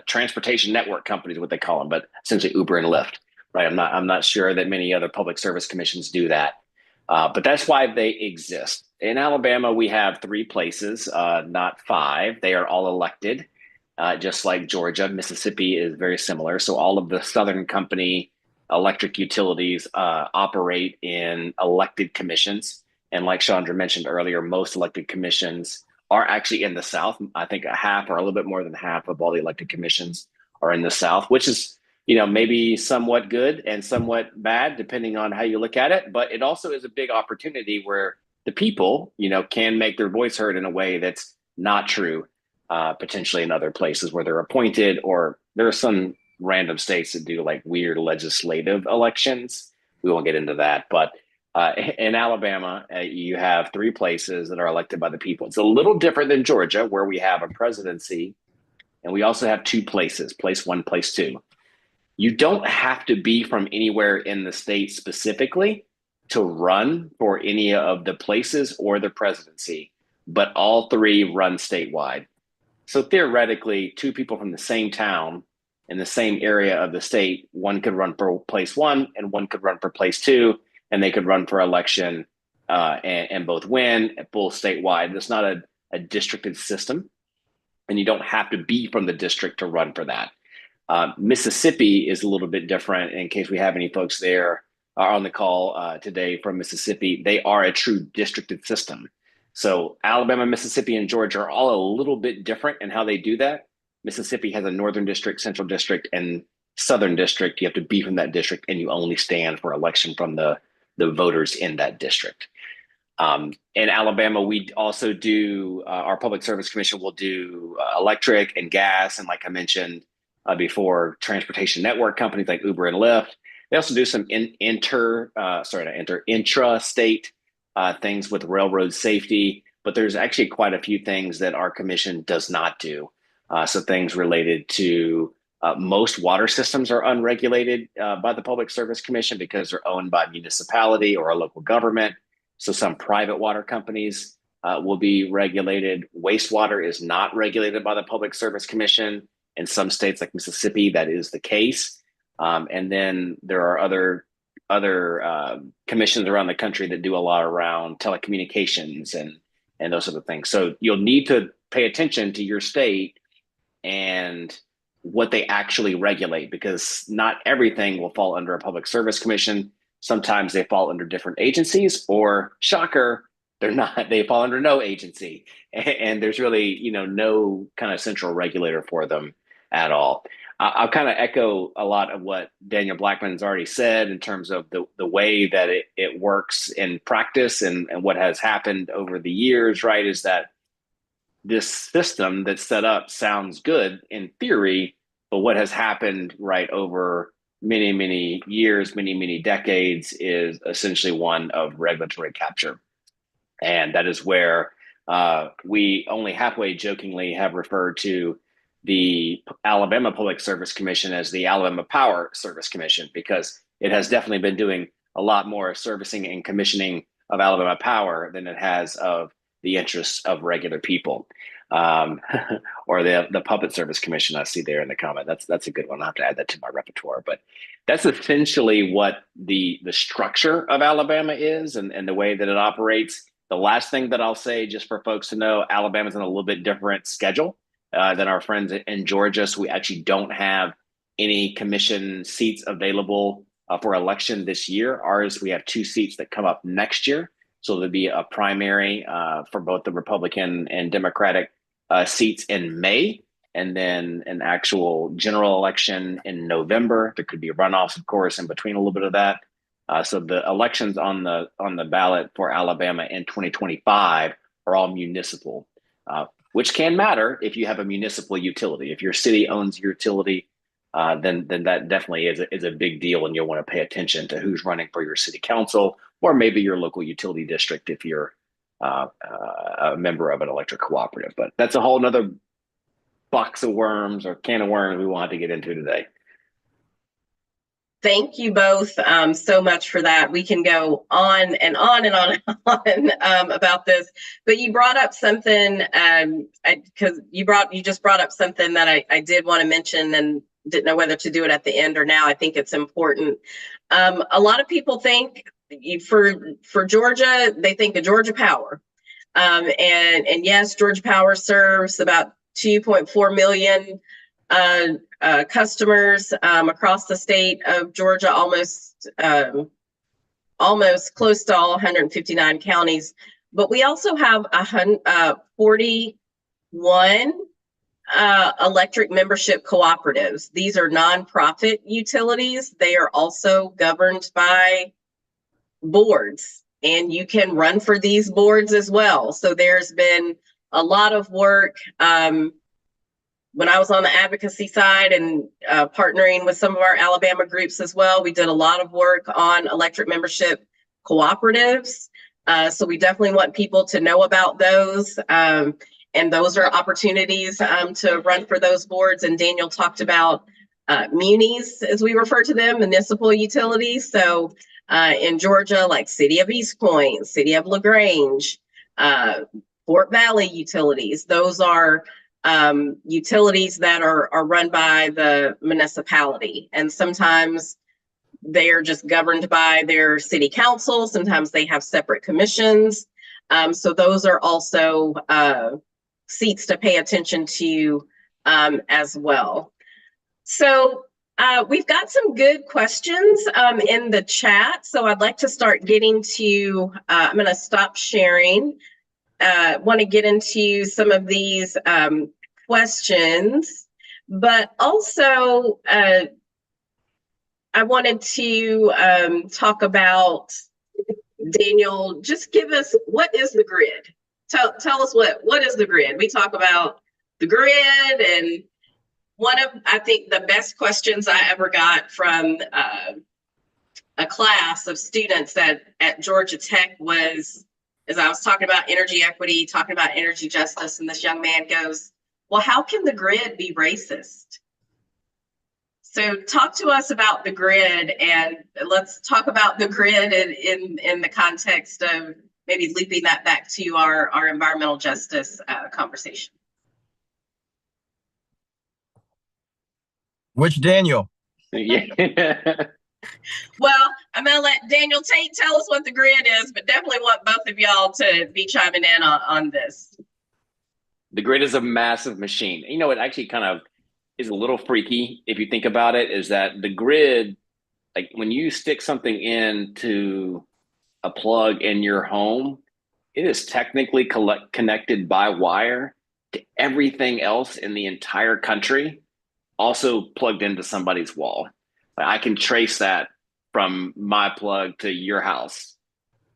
transportation network companies, what they call them, but essentially Uber and Lyft, right? I'm not sure that many other public service commissions do that, but that's why they exist. In Alabama, we have 3 places, not 5. They are all elected, just like Georgia. Mississippi is very similar. So all of the Southern Company electric utilities operate in elected commissions. And like Chandra mentioned earlier, most elected commissions are actually in the South. I think a half or a little bit more than half of all the elected commissions are in the South, which is, maybe somewhat good and somewhat bad, depending on how you look at it. But it also is a big opportunity where the people, can make their voice heard in a way that's not true, potentially in other places where they're appointed, or there are some random states that do like weird legislative elections. We won't get into that, but in Alabama, you have 3 places that are elected by the people. It's a little different than Georgia, where we have a presidency And we also have 2 places, place 1, place 2. You don't have to be from anywhere in the state specifically to run for any of the places or the presidency, but all 3 run statewide. So theoretically, 2 people from the same town in the same area of the state, one could run for place 1 and one could run for place 2, and they could run for election and both win at full statewide. It's not a districted system, and you don't have to be from the district to run for that. Mississippi is a little bit different. In case we have any folks there on the call today from Mississippi, they are a true districted system. So Alabama, Mississippi, and Georgia are all a little bit different in how they do that. Mississippi has a northern district, central district, and southern district. You have to be from that district, and you only stand for election from the voters in that district. In Alabama, we also do, our Public Service Commission will do electric and gas, and like I mentioned before, transportation network companies like Uber and Lyft. They also do some intra-state things with railroad safety, but there's actually quite a few things that our commission does not do. So things related to most water systems are unregulated by the Public Service Commission because they're owned by municipality or a local government. So some private water companies will be regulated. Wastewater is not regulated by the Public Service Commission. In some states like Mississippi, that is the case. And then there are other commissions around the country that do a lot around telecommunications and those sort of things. So you'll need to pay attention to your state and what they actually regulate, because not everything will fall under a Public Service Commission. Sometimes they fall under different agencies, or shocker, they're not, they fall under no agency. And there's really, no kind of central regulator for them at all. I'll kind of echo a lot of what Daniel Blackman's already said in terms of the way that it works in practice and what has happened over the years, right, is that this system that's set up sounds good in theory, but what has happened right over many, many years, many, many decades is essentially one of regulatory capture. And that is where we only halfway jokingly have referred to the Alabama Public Service Commission as the Alabama Power Service Commission, because it has definitely been doing a lot more servicing and commissioning of Alabama Power than it has of the interests of regular people. Or the Public Service Commission I see there in the comment. That's a good one. I'll have to add that to my repertoire. But that's essentially what the structure of Alabama is and the way that it operates. The last thing that I'll say, just for folks to know, Alabama's on a little bit different schedule than our friends in Georgia. So we actually don't have any commission seats available for election this year. Ours, we have 2 seats that come up next year. So there'll be a primary for both the Republican and Democratic seats in May, and then an actual general election in November. There could be runoffs, of course, in between a little bit of that. So the elections on the ballot for Alabama in 2025 are all municipal, which can matter if you have a municipal utility. If your city owns your utility, then that definitely is a big deal, and you'll want to pay attention to who's running for your city council, or maybe your local utility district if you're a member of an electric cooperative. But that's a whole nother box of worms or can of worms we won't have to get into today. Thank you both so much for that. We can go on and on and on and on about this, but you brought up something because you just brought up something that I did want to mention and didn't know whether to do it at the end or now. I think it's important. A lot of people think for Georgia, they think of Georgia Power, and yes, Georgia Power serves about 2.4 million customers across the state of Georgia, almost close to all 159 counties. But we also have 41 electric membership cooperatives. These are nonprofit utilities. They are also governed by boards, and you can run for these boards as well. So there's been a lot of work. When I was on the advocacy side and partnering with some of our Alabama groups as well, we did a lot of work on electric membership cooperatives. So we definitely want people to know about those. And And those are opportunities to run for those boards. And Daniel talked about munis, as we refer to them, municipal utilities. So in Georgia, like City of East Point, City of LaGrange, Fort Valley utilities, those are utilities that are run by the municipality. And sometimes they are just governed by their city council. Sometimes they have separate commissions. So those are also seats to pay attention to as well. So we've got some good questions in the chat. So I'd like to start getting to, I'm going to stop sharing. Want to get into some of these questions, but also I wanted to talk about, Daniel, just give us, what is the grid? Tell us what is the grid? We talk about the grid, and one of, I think, the best questions I ever got from a class of students at Georgia Tech was, as I was talking about energy equity, talking about energy justice, and this young man goes, well, how can the grid be racist? So talk to us about the grid, and let's talk about the grid in the context of maybe looping that back to our environmental justice conversation. Which Daniel? Yeah. Well, I'm going to let Daniel Tait tell us what the grid is, but definitely want both of y'all to be chiming in on this. The grid is a massive machine. You know, it actually kind of is a little freaky if you think about it, is that the grid, like when you stick something into a plug in your home, it is technically connected by wire to everything else in the entire country, also plugged into somebody's wall. I can trace that from my plug to your house.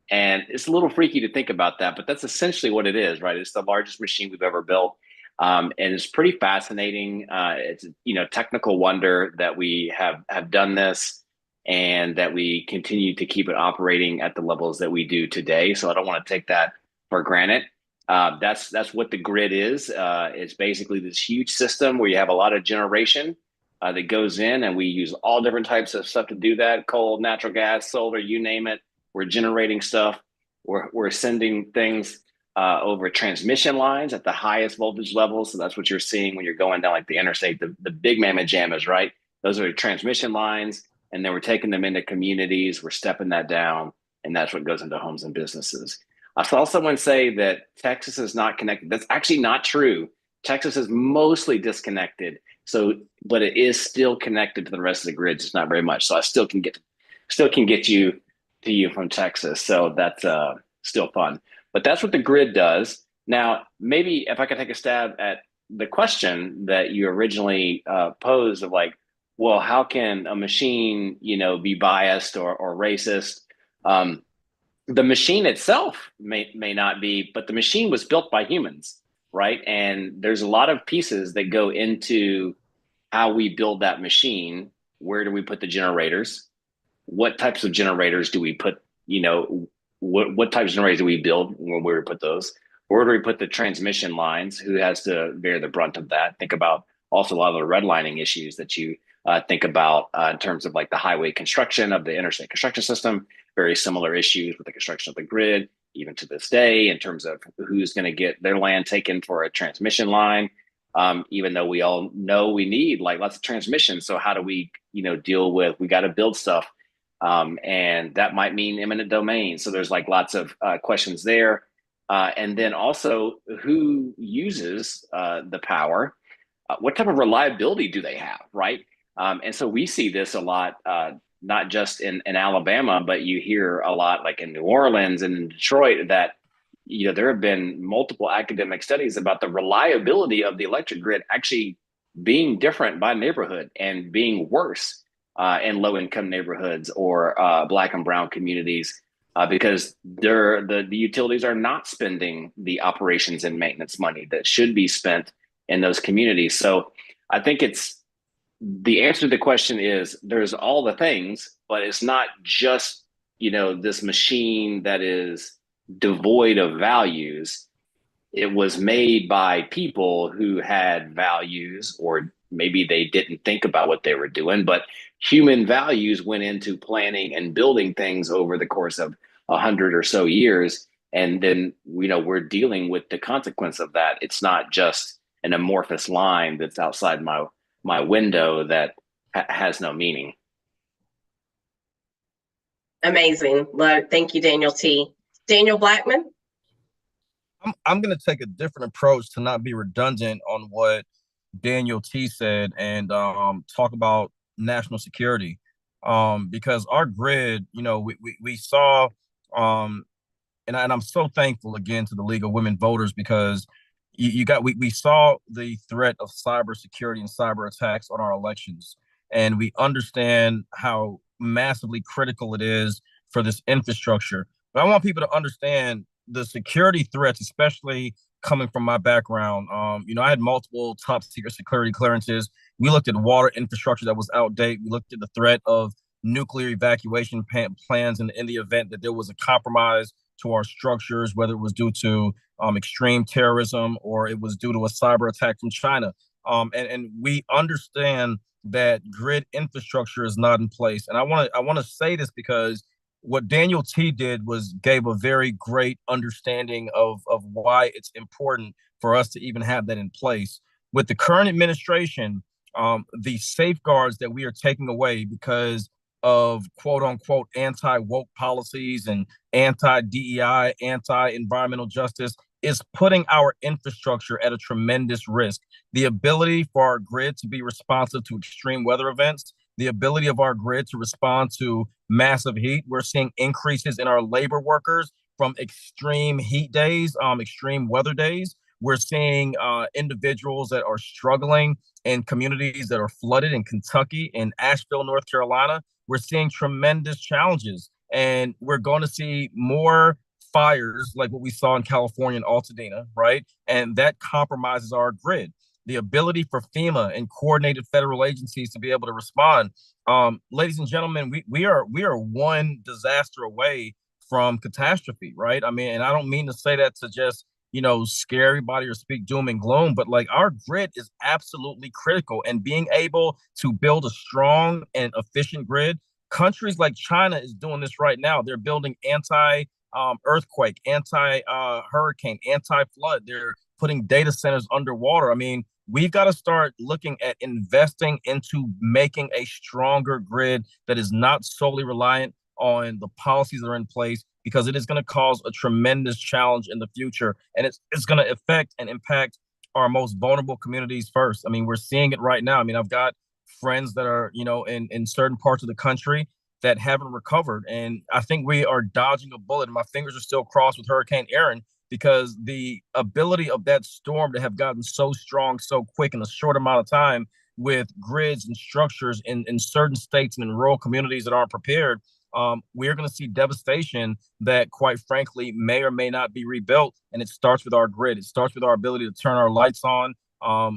And it's a little freaky to think about that, but that's essentially what it is, right? It's the largest machine we've ever built. And it's pretty fascinating. It's, you know, technical wonder that we have done this and that we continue to keep it operating at the levels that we do today. So I don't want to take that for granted. That's what the grid is. It's basically this huge system where you have a lot of generation that goes in, and we use all different types of stuff to do that. Coal, natural gas, solar, you name it. We're generating stuff. We're sending things over transmission lines at the highest voltage levels. So that's what you're seeing when you're going down like the interstate, the big mammoth jammas, right? Those are transmission lines, and then we're taking them into communities. We're stepping that down, and that's what goes into homes and businesses. I saw someone say that Texas is not connected. That's actually not true. Texas is mostly disconnected. So, but it is still connected to the rest of the grid, just not very much. So I still can get you to you from Texas. So that's still fun. But that's what the grid does. Now, maybe if I could take a stab at the question that you originally posed of like, well, how can a machine, you know, be biased or racist? The machine itself may not be, but the machine was built by humans, right? And there's a lot of pieces that go into how we build that machine. Where do we put the generators? What types of generators do we put, you know, what types of generators do we build, where we put those? Where do we put the transmission lines? Who has to bear the brunt of that? Think about also a lot of the redlining issues that you think about in terms of like the highway construction of the interstate construction system. Very similar issues with the construction of the grid, even to this day, in terms of who's going to get their land taken for a transmission line. Even though we all know we need like lots of transmission. So how do we, you know, deal with, we got to build stuff. And that might mean eminent domain. So there's like lots of questions there. And then also who uses the power? What type of reliability do they have, right? And so we see this a lot, not just in Alabama, but you hear a lot like in New Orleans and in Detroit that, you know, there have been multiple academic studies about the reliability of the electric grid actually being different by neighborhood and being worse in low-income neighborhoods or Black and brown communities because the utilities are not spending the operations and maintenance money that should be spent in those communities. So I think the answer to the question is there's all the things, but it's not just, you know, this machine that is devoid of values. it was made by people who had values, or maybe they didn't think about what they were doing, but human values went into planning and building things over the course of 100 or so years. And then, we're dealing with the consequence of that. It's not just an amorphous line that's outside my window that has no meaning. Amazing. Thank you, Daniel T. Daniel Blackman. I'm going to take a different approach to not be redundant on what Daniel T said and talk about national security. Because our grid, we saw, and I'm so thankful again to the League of Women Voters, because we saw the threat of cybersecurity and cyber attacks on our elections, and we understand how massively critical it is for this infrastructure. But I want people to understand the security threats, especially coming from my background. I had multiple top secret security clearances. We looked at water infrastructure that was outdated. We looked at the threat of nuclear evacuation plans in the event that there was a compromise to our structures, whether it was due to extreme terrorism or it was due to a cyber attack from China. And we understand that grid infrastructure is not in place. And I want to say this because what Daniel T did was gave a very great understanding of why it's important for us to even have that in place. With the current administration, the safeguards that we are taking away because of quote unquote anti-woke policies and anti-DEI, anti-environmental justice is putting our infrastructure at a tremendous risk. The ability for our grid to be responsive to extreme weather events, the ability of our grid to respond to massive heat. We're seeing increases in our labor workers from extreme heat days, extreme weather days. We're seeing individuals that are struggling in communities that are flooded in Kentucky, in Asheville, North Carolina. We're seeing tremendous challenges, and we're going to see more fires like what we saw in California in Altadena, right? And that compromises our grid. The ability for FEMA and coordinated federal agencies to be able to respond. Ladies and gentlemen, we are one disaster away from catastrophe, right? I mean, and I don't mean to say that to just scare everybody or speak doom and gloom, but like our grid is absolutely critical, and being able to build a strong and efficient grid. Countries like China is doing this right now. They're building anti earthquake, anti hurricane, anti flood. They're putting data centers underwater. I mean, we've got to start looking at investing into making a stronger grid that is not solely reliant on the policies that are in place, because it is going to cause a tremendous challenge in the future. And it's going to affect and impact our most vulnerable communities first. I mean, we're seeing it right now. I mean, I've got friends that are, in certain parts of the country that haven't recovered. And I think we are dodging a bullet. My fingers are still crossed with Hurricane Aaron, because the ability of that storm to have gotten so strong, so quick in a short amount of time, with grids and structures in certain states and in rural communities that aren't prepared, we're going to see devastation that, quite frankly, may or may not be rebuilt. And it starts with our grid. It starts with our ability to turn our lights on.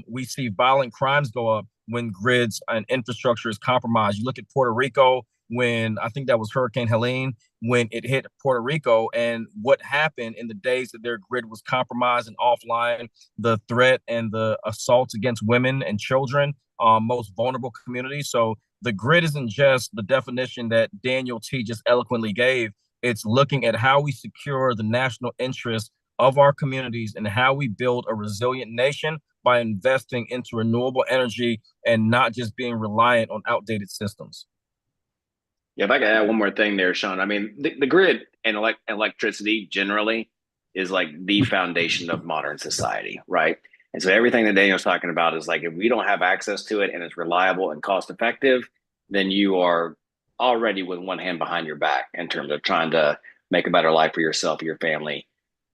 We see violent crimes go up when grids and infrastructure is compromised. You look at Puerto Rico, when I think that was Hurricane Helene, when it hit Puerto Rico, and what happened in the days that their grid was compromised and offline, the threat and the assaults against women and children, most vulnerable communities. So the grid isn't just the definition that Daniel T just eloquently gave. It's looking at how we secure the national interests of our communities and how we build a resilient nation by investing into renewable energy and not just being reliant on outdated systems. Yeah, if I could add one more thing there, Sean. I mean, the grid and electricity generally is like the foundation of modern society, right? And so everything that Daniel's talking about is like, if we don't have access to it and it's reliable and cost effective, then you are already with one hand behind your back in terms of trying to make a better life for yourself or your family.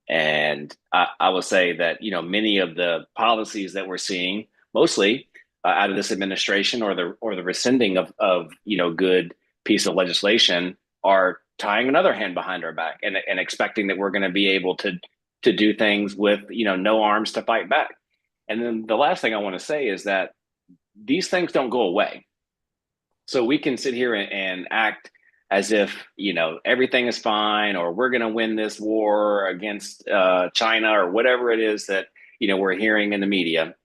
And I will say that, many of the policies that we're seeing, mostly out of this administration, or the rescinding of good piece of legislation, are tying another hand behind our back and expecting that we're going to be able to do things with no arms to fight back. And then the last thing I want to say is that these things don't go away. So we can sit here and act as if, everything is fine, or we're going to win this war against China, or whatever it is that, we're hearing in the media.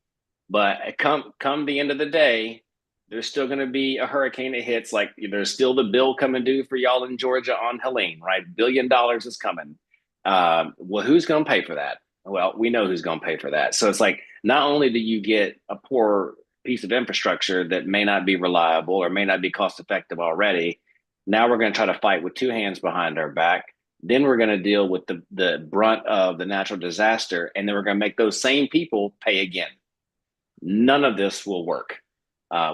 But come the end of the day, there's still going to be a hurricane that hits. Like, there's still the bill coming due for y'all in Georgia on Helene, right? $1 billion is coming. Well, who's going to pay for that? Well, we know who's going to pay for that. So it's like, not only do you get a poor piece of infrastructure that may not be reliable or may not be cost effective already, now we're going to try to fight with two hands behind our back. Then we're going to deal with the brunt of the natural disaster, and then we're going to make those same people pay again. None of this will work.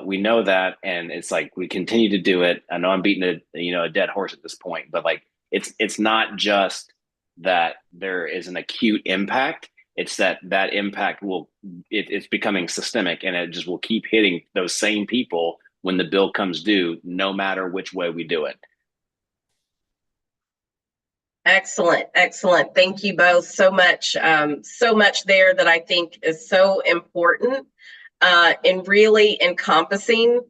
We know that, and it's like we continue to do it. I know I'm beating a dead horse at this point, but like it's not just that there is an acute impact. It's that impact it's becoming systemic, and it just will keep hitting those same people when the bill comes due, no matter which way we do it. Excellent, excellent. Thank you both so much. So much there that I think is so important in really encompassing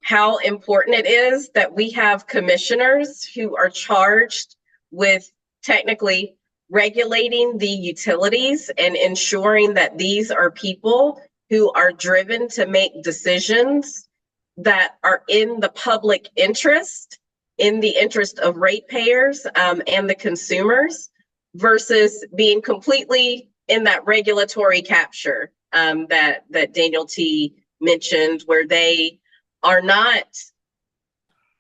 how important it is that we have commissioners who are charged with technically regulating the utilities and ensuring that these are people who are driven to make decisions that are in the public interest, in the interest of ratepayers and the consumers, versus being completely in that regulatory capture that Daniel Tait mentioned, where they are not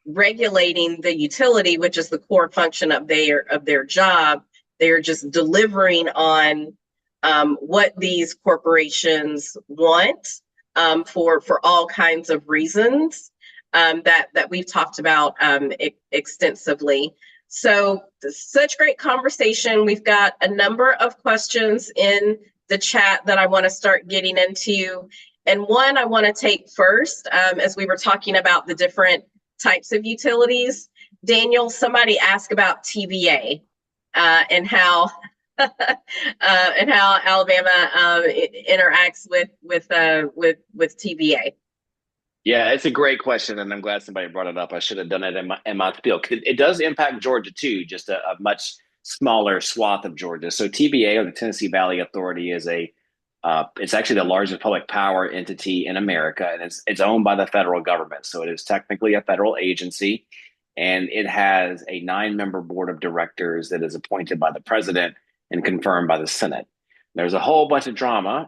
regulating the utility, which is the core function of their job. They are just delivering on what these corporations want for all kinds of reasons that we've talked about extensively. So such great conversation. We've got a number of questions in the chat that I want to start getting into. And one I want to take first, as we were talking about the different types of utilities. Daniel, somebody asked about TVA and how Alabama interacts with TVA. Yeah, it's a great question, and I'm glad somebody brought it up. I should have done it in my spiel. It does impact Georgia too, just a much smaller swath of Georgia. So TVA, or the Tennessee Valley Authority, is it's actually the largest public power entity in America, and it's owned by the federal government. So it is technically a federal agency, and it has a 9-member board of directors that is appointed by the president and confirmed by the Senate. There's a whole bunch of drama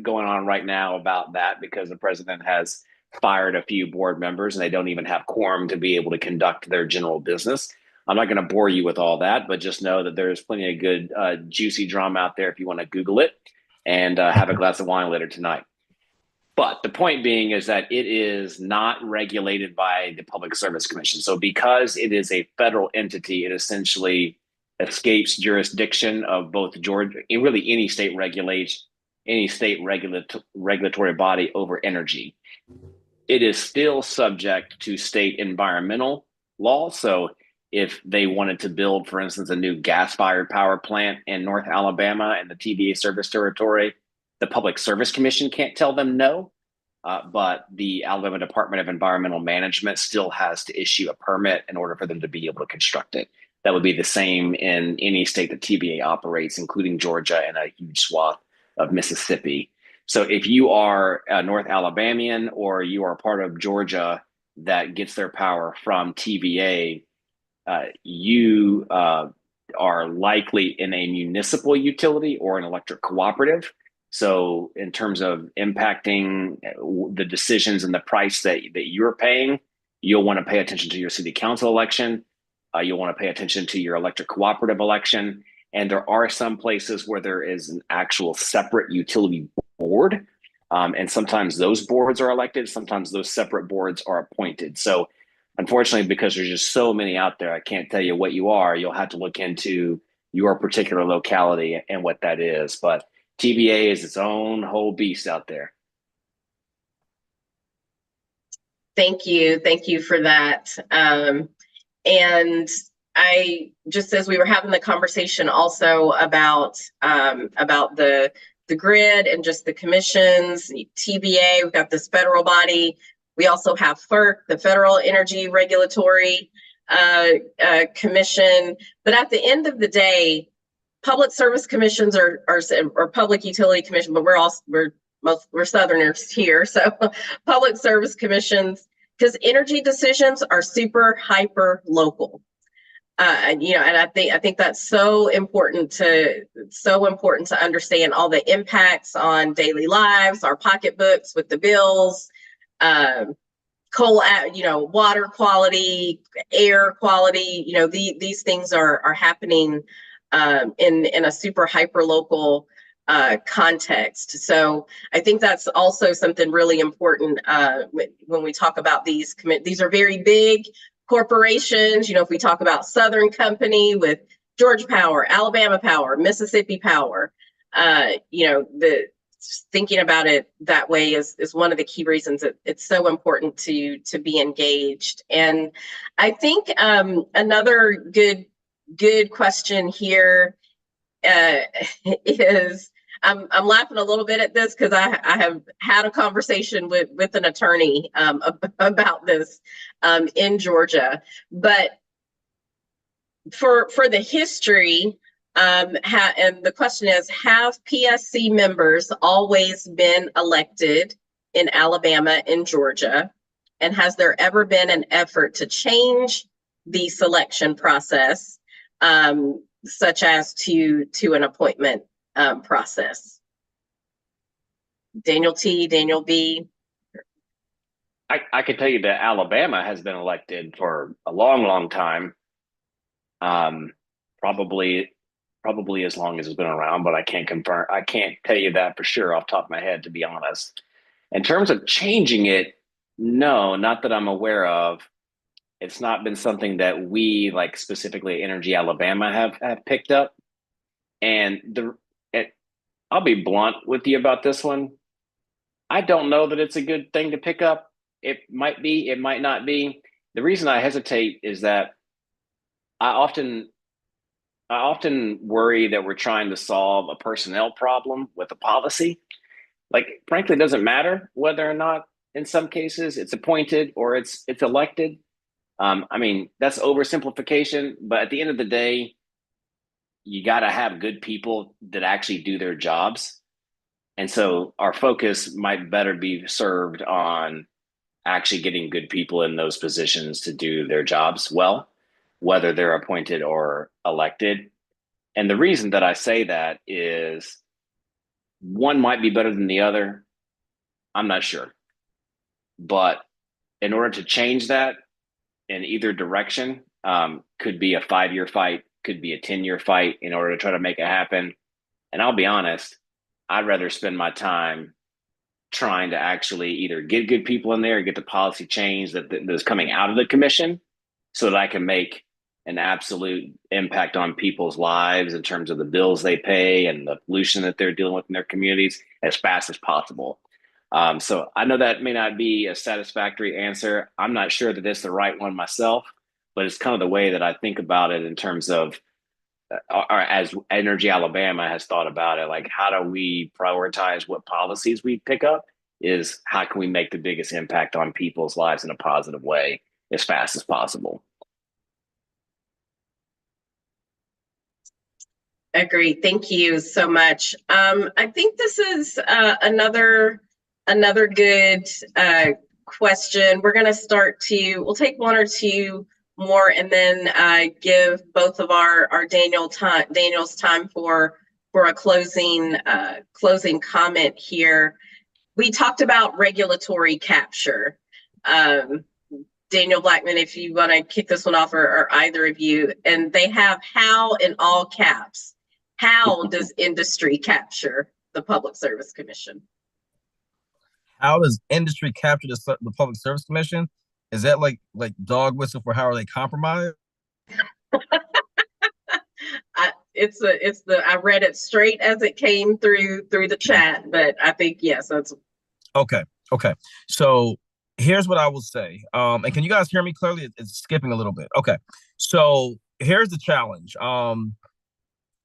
going on right now about that, because the president has fired a few board members and they don't even have quorum to be able to conduct their general business. I'm not going to bore you with all that, but just know that there's plenty of good, juicy drama out there if you want to Google it and have a glass of wine later tonight. But the point being is that it is not regulated by the Public Service Commission. So because it is a federal entity, it essentially escapes jurisdiction of both Georgia and really any state regulatory body over energy. It is still subject to state environmental law. So if they wanted to build, for instance, a new gas-fired power plant in North Alabama and the TVA service territory, the Public Service Commission can't tell them no, but the Alabama Department of Environmental Management still has to issue a permit in order for them to be able to construct it. That would be the same in any state that TVA operates, including Georgia and a huge swath of Mississippi. So if you are a North Alabamian or you are part of Georgia that gets their power from TVA, you are likely in a municipal utility or an electric cooperative. So in terms of impacting the decisions and the price that you're paying, you'll want to pay attention to your city council election. You'll want to pay attention to your electric cooperative election. And there are some places where there is an actual separate utility board. And sometimes those boards are elected. Sometimes those separate boards are appointed. So unfortunately, because there's just so many out there, I can't tell you what you are. You'll have to look into your particular locality and what that is. But TVA is its own whole beast out there. Thank you. Thank you for that. And I, just as we were having the conversation also about the grid and just the commissions, TVA, we've got this federal body. We also have FERC, the Federal Energy Regulatory commission. But at the end of the day, public service commissions or public utility commission, but we're Southerners here, so public service commissions, because energy decisions are super hyper local. And I think that's so important to understand all the impacts on daily lives, our pocketbooks with the bills, water quality, air quality. These things are happening in a super hyper local context. So I think that's also something really important when we talk about these. These are very big corporations. If we talk about Southern Company with Georgia Power, Alabama Power, Mississippi Power, thinking about it that way is one of the key reasons that it's so important to be engaged. And I think another good question here is, I'm laughing a little bit at this because I have had a conversation with an attorney about this in Georgia. But for the history, and the question is, have PSC members always been elected in Alabama and Georgia? And has there ever been an effort to change the selection process, such as to an appointment process? Daniel T, Daniel B. I can tell you that Alabama has been elected for a long time. Probably as long as it's been around, but I can't tell you that for sure off the top of my head, to be honest. In terms of changing it, no, not that I'm aware of. It's not been something that we, like specifically Energy Alabama, have picked up. And I'll be blunt with you about this one. I don't know that it's a good thing to pick up. It might be, it might not be. The reason I hesitate is that I often worry that we're trying to solve a personnel problem with a policy. Like, frankly, it doesn't matter whether or not in some cases it's appointed or it's elected. I mean, that's oversimplification, but at the end of the day, you got to have good people that actually do their jobs. And so our focus might better be served on actually getting good people in those positions to do their jobs well, whether they're appointed or elected. And the reason that I say that is one might be better than the other. I'm not sure. But in order to change that in either direction, could be a 5-year fight, could be a 10-year fight in order to try to make it happen. And I'll be honest, I'd rather spend my time trying to actually either get good people in there or get the policy change that's coming out of the commission so that I can make an absolute impact on people's lives in terms of the bills they pay and the pollution that they're dealing with in their communities as fast as possible. So I know that may not be a satisfactory answer. I'm not sure that it's the right one myself, but it's kind of the way that I think about it in terms of, or as Energy Alabama has thought about it, like how do we prioritize what policies we pick up, is how can we make the biggest impact on people's lives in a positive way as fast as possible. Agreed. Thank you so much. I think this is another good question. We're going to we'll take one or two more and then give both of our Daniel's time for a closing comment here. We talked about regulatory capture. Daniel Blackman, if you want to kick this one off, or either of you, and they have how in all caps. How does industry capture the Public Service Commission? How does industry capture the Public Service Commission? Is that like dog whistle for how are they compromised? I read it straight as it came through the chat, but I think yes, that's okay. So here's what I will say. And can you guys hear me clearly? It's skipping a little bit. Okay. So here's the challenge.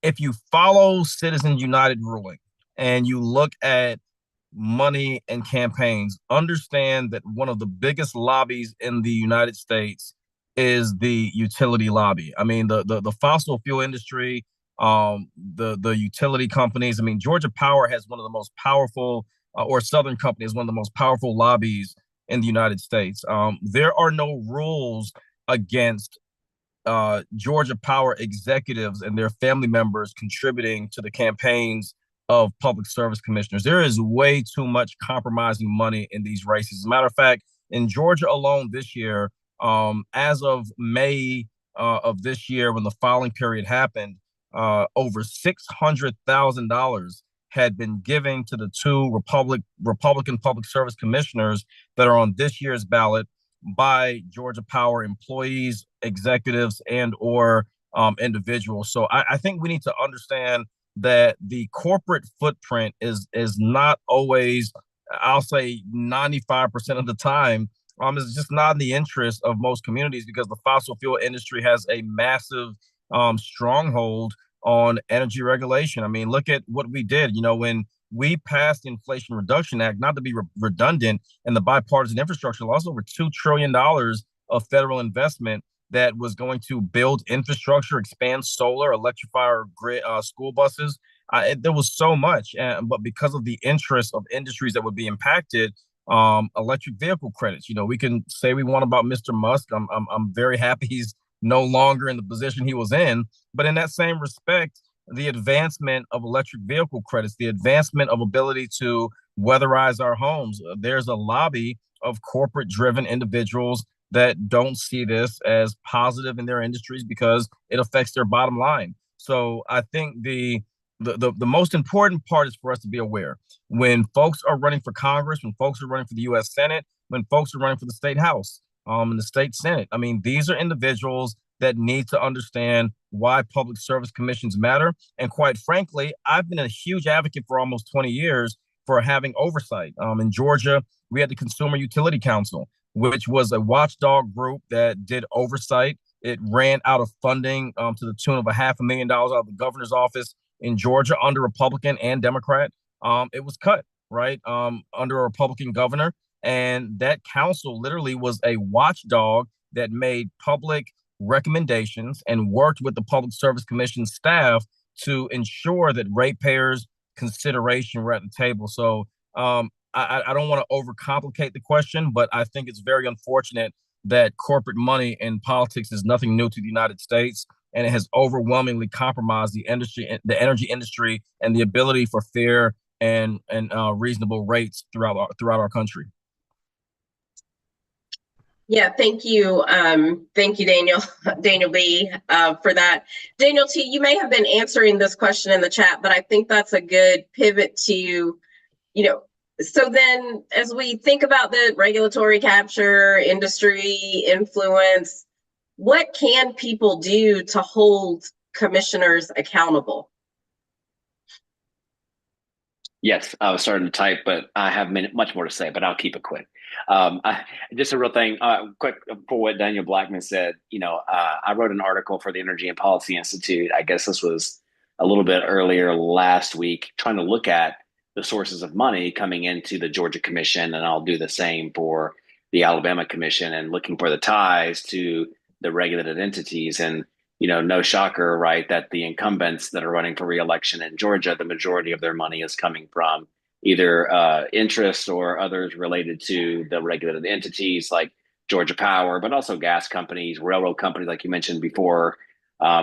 If you follow Citizens United ruling and you look at money and campaigns, understand that one of the biggest lobbies in the United States is the utility lobby. I mean, the fossil fuel industry, the utility companies. I mean, Georgia Power has one of the most powerful, or Southern Company is one of the most powerful lobbies in the United States. There are no rules against Georgia Power executives and their family members contributing to the campaigns of public service commissioners. There is way too much compromising money in these races. As a matter of fact, in Georgia alone this year, as of May of this year, when the filing period happened, over $600,000 had been given to the two Republican public service commissioners that are on this year's ballot by Georgia Power employees, executives, and or individuals. So I think we need to understand that the corporate footprint is not always, I'll say 95% of the time, it's just not in the interest of most communities, because the fossil fuel industry has a massive stronghold on energy regulation. I mean, look at what we did, when we passed the Inflation Reduction Act, not to be redundant, and the bipartisan infrastructure law, over $2 trillion of federal investment that was going to build infrastructure, expand solar, electrify our grid, school buses. There was so much, but because of the interest of industries that would be impacted, electric vehicle credits. We can say we want about Mr. Musk. I'm very happy he's no longer in the position he was in, but in that same respect, the advancement of electric vehicle credits, the advancement of ability to weatherize our homes. There's a lobby of corporate-driven individuals that don't see this as positive in their industries because it affects their bottom line. So I think the most important part is for us to be aware when folks are running for Congress, when folks are running for the U.S. Senate, when folks are running for the state House, and the state Senate. I mean, these are individuals that need to understand why public service commissions matter. And quite frankly, I've been a huge advocate for almost 20 years for having oversight. In Georgia, we had the Consumer Utility Council, which was a watchdog group that did oversight. It ran out of funding to the tune of $500,000 out of the governor's office in Georgia under Republican and Democrat. It was cut, right, under a Republican governor. And that council literally was a watchdog that made public recommendations and worked with the Public Service Commission staff to ensure that ratepayers' consideration were at the table. So I don't want to overcomplicate the question, but I think it's very unfortunate that corporate money in politics is nothing new to the United States, and it has overwhelmingly compromised the energy industry, and the ability for fair and reasonable rates throughout our country. Yeah, thank you. Thank you, Daniel B, for that. Daniel T, you may have been answering this question in the chat, but I think that's a good pivot to, so then as we think about the regulatory capture, industry influence, what can people do to hold commissioners accountable? Yes, I was starting to type, but I have much more to say, but I'll keep it quick. Just a real thing, quick for what Daniel Blackman said. I wrote an article for the Energy and Policy Institute. I guess this was a little bit earlier last week, trying to look at the sources of money coming into the Georgia Commission, and I'll do the same for the Alabama Commission, and looking for the ties to the regulated entities. And no shocker, right, that the incumbents that are running for re-election in Georgia, the majority of their money is coming from either interests or others related to the regulated entities like Georgia Power, but also gas companies, railroad companies, like you mentioned before.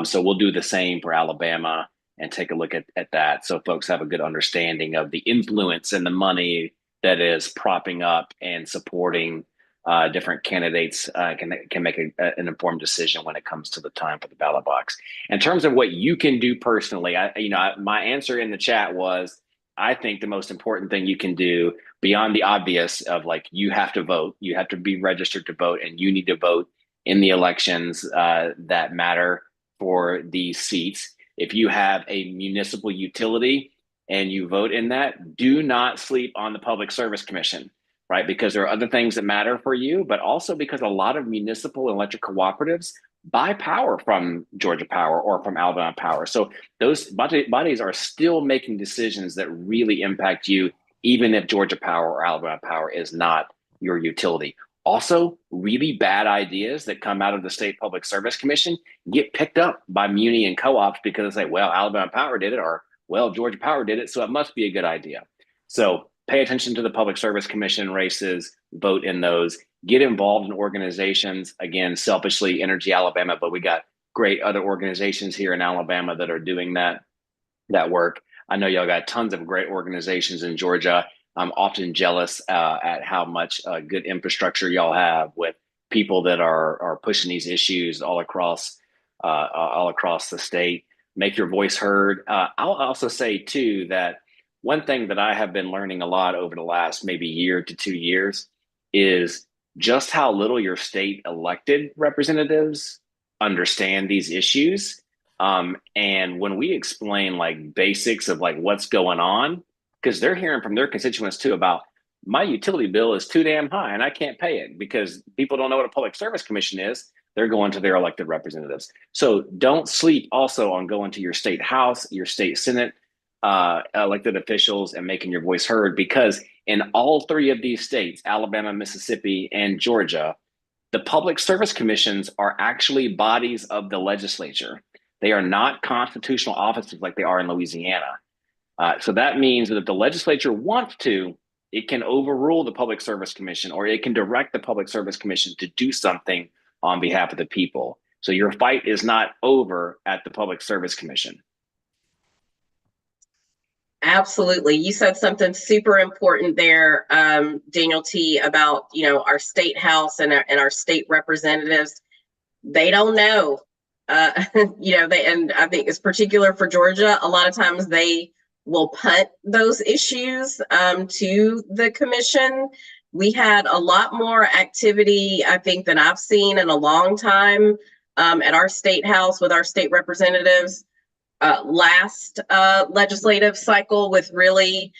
So we'll do the same for Alabama and take a look at that, so folks have a good understanding of the influence and the money that is propping up and supporting different candidates, can make an informed decision when it comes to the time for the ballot box. In terms of what you can do personally, my answer in the chat was, I think the most important thing you can do beyond the obvious of you have to vote, you have to be registered to vote, and you need to vote in the elections that matter for these seats. If you have a municipal utility and you vote in that, do not sleep on the Public Service Commission, right? Because there are other things that matter for you, but also because a lot of municipal electric cooperatives buy power from Georgia Power or from Alabama Power. So those bodies are still making decisions that really impact you, even if Georgia Power or Alabama Power is not your utility. Also, really bad ideas that come out of the State Public Service Commission get picked up by muni and co-ops because they say, well, Alabama Power did it, or well, Georgia Power did it, so it must be a good idea. So pay attention to the Public Service Commission races, vote in those, get involved in organizations. Again, selfishly, Energy Alabama, but we got great other organizations here in Alabama that are doing that work. I know y'all got tons of great organizations in Georgia. I'm often jealous at how much good infrastructure y'all have with people that are pushing these issues all across the state. Make your voice heard. I'll also say too that one thing that I have been learning a lot over the last maybe year to 2 years is just how little your state elected representatives understand these issues. And when we explain like basics of like what's going on, because they're hearing from their constituents too about my utility bill is too damn high and I can't pay it because people don't know what a public service commission is. They're going to their elected representatives. So don't sleep also on going to your state house, your state senate, elected officials and making your voice heard, because in all three of these states, Alabama, Mississippi, and Georgia, the public service commissions are actually bodies of the legislature. They are not constitutional offices like they are in Louisiana. So that means that if the legislature wants to, it can overrule the Public Service Commission, or it can direct the Public Service Commission to do something on behalf of the people. So your fight is not over at the Public Service Commission. Absolutely. You said something super important there, Daniel Tait, about, our state house and our state representatives. They don't know, and I think it's particular for Georgia. A lot of times they will punt those issues to the commission. We had a lot more activity, I think, than I've seen in a long time at our state house with our state representatives last legislative cycle, with really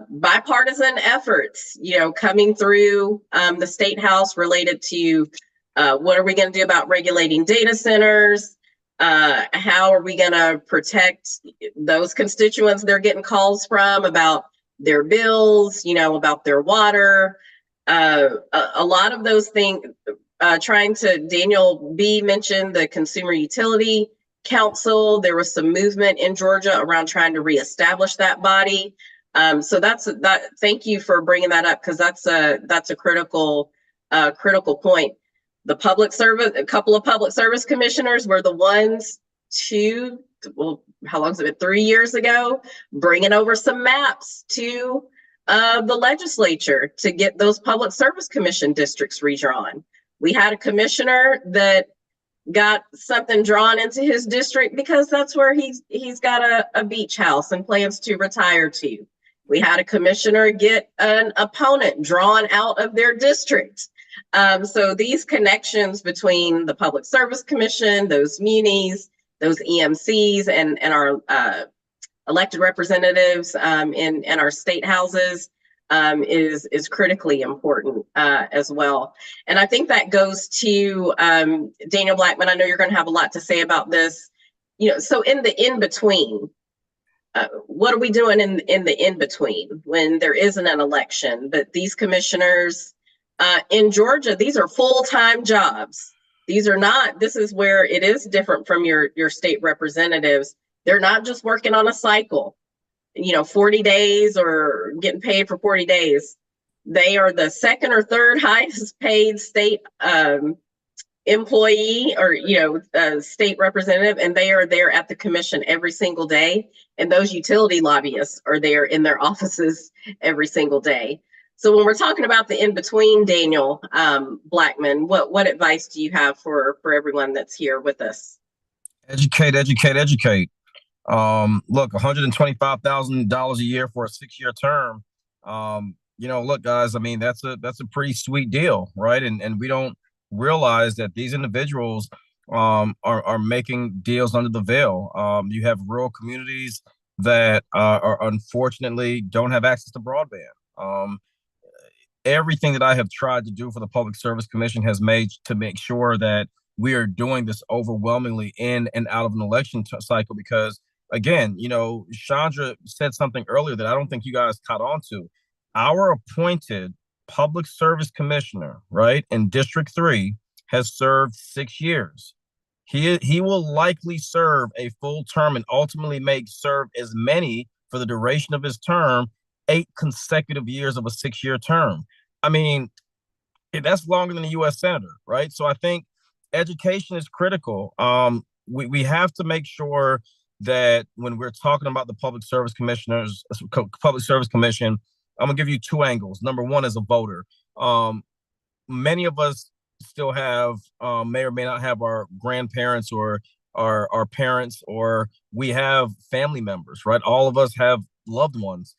bipartisan efforts, coming through the state house related to what are we going to do about regulating data centers? How are we going to protect those constituents they're getting calls from about their bills, about their water? A lot of those things, Daniel B. mentioned the Consumer Utility Council. There was some movement in Georgia around trying to reestablish that body. So thank you for bringing that up, because that's a critical point. A couple of public service commissioners were the ones how long has it been? 3 years ago, bringing over some maps to the legislature to get those public service commission districts redrawn. We had a commissioner that got something drawn into his district because that's where he's got a beach house and plans to retire to. We had a commissioner get an opponent drawn out of their district. So these connections between the Public Service Commission, those munis, those EMCs, and our elected representatives in our state houses is critically important as well. And I think that goes to Daniel Blackman. I know you're going to have a lot to say about this. So in the in-between, what are we doing in the in-between when there isn't an election? But these commissioners in Georgia, these are full-time jobs. This is where it is different from your state representatives. They're not just working on a cycle, 40 days or getting paid for 40 days. They are the second or third highest paid state employee or, state representative, and they are there at the commission every single day. And those utility lobbyists are there in their offices every single day. So when we're talking about the in-between, Daniel Blackman, what advice do you have for everyone that's here with us? Educate. Look, $125,000 a year for a 6-year term. Look, guys, I mean, that's a pretty sweet deal, right? And we don't realize that these individuals are making deals under the veil. You have rural communities that are unfortunately don't have access to broadband. Everything that I have tried to do for the Public Service Commission has made to make sure that we are doing this overwhelmingly in and out of an election cycle, because again, Chandra said something earlier that I don't think you guys caught on to. Our appointed public service commissioner, right, in District 3 has served 6 years. He will likely serve a full term and ultimately serve as many for the duration of his term, 8 consecutive years of a 6-year term. I mean, that's longer than a U.S. senator, right? So I think education is critical. We have to make sure that when we're talking about the public service commission, I'm gonna give you 2 angles. Number one, as a voter, many of us still have, may or may not have our grandparents or our parents, or we have family members, right? All of us have loved ones.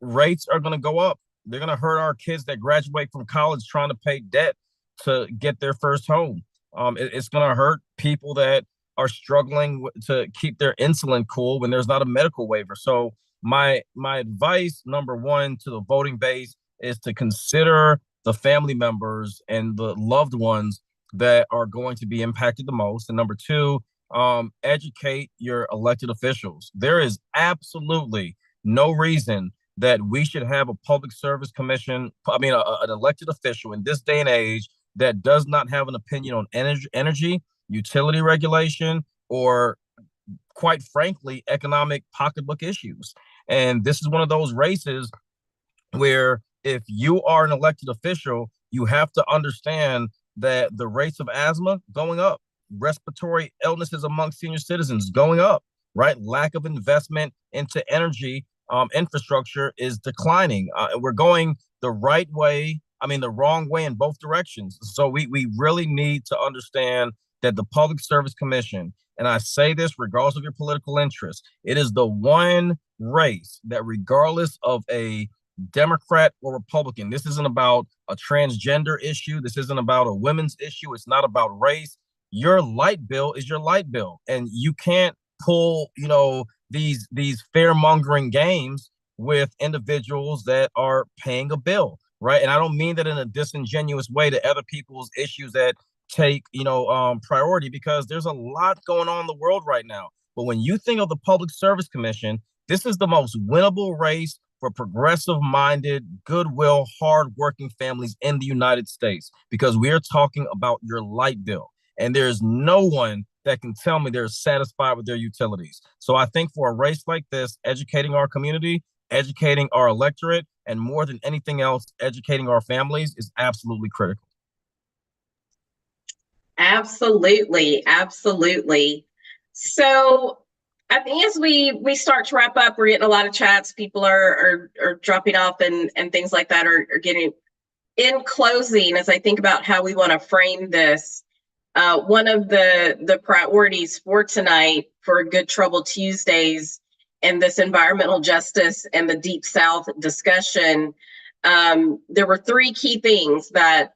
Rates are going to go up. They're going to hurt our kids that graduate from college trying to pay debt to get their first home. It's going to hurt people that are struggling to keep their insulin cool when there's not a medical waiver. So my advice, number one, to the voting base is to consider the family members and the loved ones that are going to be impacted the most. And number two, educate your elected officials. There is absolutely no reason that we should have a public service commission, an elected official in this day and age that does not have an opinion on energy, utility regulation, or quite frankly, economic pocketbook issues. And this is one of those races where if you are an elected official, you have to understand that the rates of asthma going up, respiratory illnesses among senior citizens going up, right? Lack of investment into energy infrastructure is declining. We're going the wrong way in both directions. So we really need to understand that the Public Service Commission, and I say this regardless of your political interest, it is the one race that, regardless of a Democrat or Republican, this isn't about a transgender issue. This isn't about a women's issue. It's not about race. Your light bill is your light bill. And you can't pull, these fear-mongering games with individuals that are paying a bill, right? And I don't mean that in a disingenuous way to other people's issues that take, priority, because there's a lot going on in the world right now. But when you think of the Public Service Commission, this is the most winnable race for progressive-minded, goodwill, hardworking families in the United States, because we are talking about your light bill. And there's no one that can tell me they're satisfied with their utilities. So I think for a race like this, educating our community, educating our electorate, and more than anything else, educating our families is absolutely critical. Absolutely. So I think as we start to wrap up, we're getting a lot of chats. People are dropping off and things like that are getting. In closing, as I think about how we want to frame this, one of the priorities for tonight for Good Trouble Tuesdays and this environmental justice and the Deep South discussion, there were 3 key things that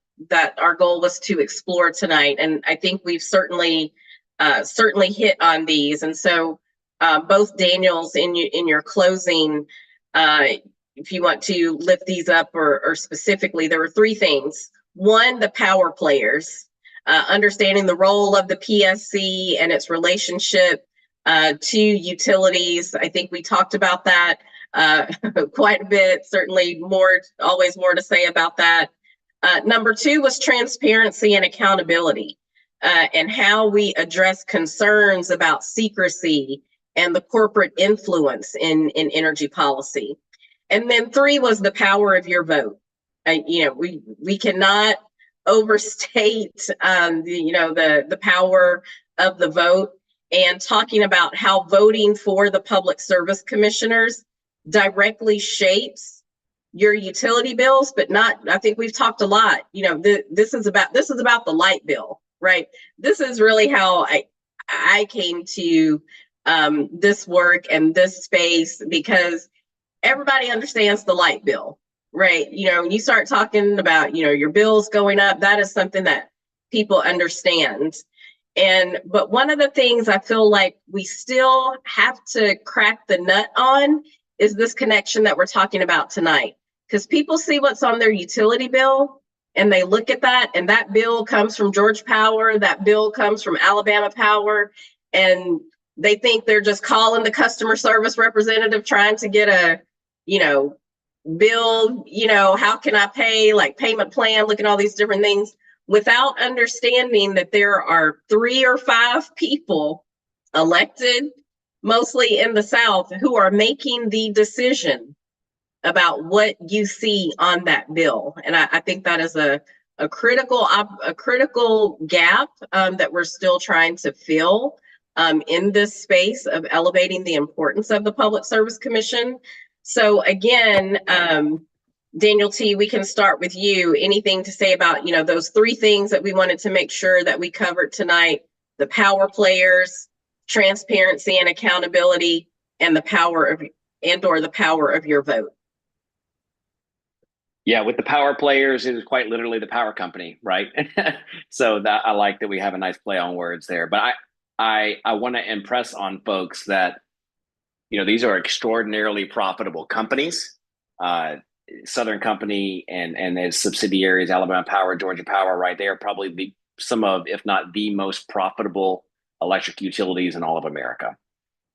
our goal was to explore tonight, and I think we've certainly hit on these. And so, both Daniels, in your closing, if you want to lift these up or specifically, there were 3 things. One, the power players. Understanding the role of the PSC and its relationship to utilities. I think we talked about that quite a bit, certainly always more to say about that. Number 2 was transparency and accountability, and how we address concerns about secrecy and the corporate influence in energy policy. And then 3 was the power of your vote. We cannot overstate the power of the vote, and talking about how voting for the public service commissioners directly shapes your utility bills, but not, I think we've talked a lot, this is about the light bill, right? This is really how I came to this work and this space, because everybody understands the light bill. Right. When you start talking about, your bills going up, that is something that people understand. But one of the things I feel like we still have to crack the nut on is this connection that we're talking about tonight. Because people see what's on their utility bill and they look at that, and that bill comes from Georgia Power, that bill comes from Alabama Power, and they think they're just calling the customer service representative trying to get a, bill, how can I pay, like payment plan, look at all these different things without understanding that there are 3 or 5 people elected, mostly in the South, who are making the decision about what you see on that bill. And I think that is a critical gap that we're still trying to fill in this space of elevating the importance of the Public Service Commission. So again, Daniel T., we can start with you. Anything to say about, those 3 things that we wanted to make sure that we covered tonight: the power players, transparency and accountability, and the power of your vote? Yeah, with the power players, it is quite literally the power company, right? So that I like that we have a nice play on words there. But I want to impress on folks that these are extraordinarily profitable companies. Southern Company and its subsidiaries, Alabama Power, Georgia Power, right? They are probably some of, if not the most profitable electric utilities in all of America.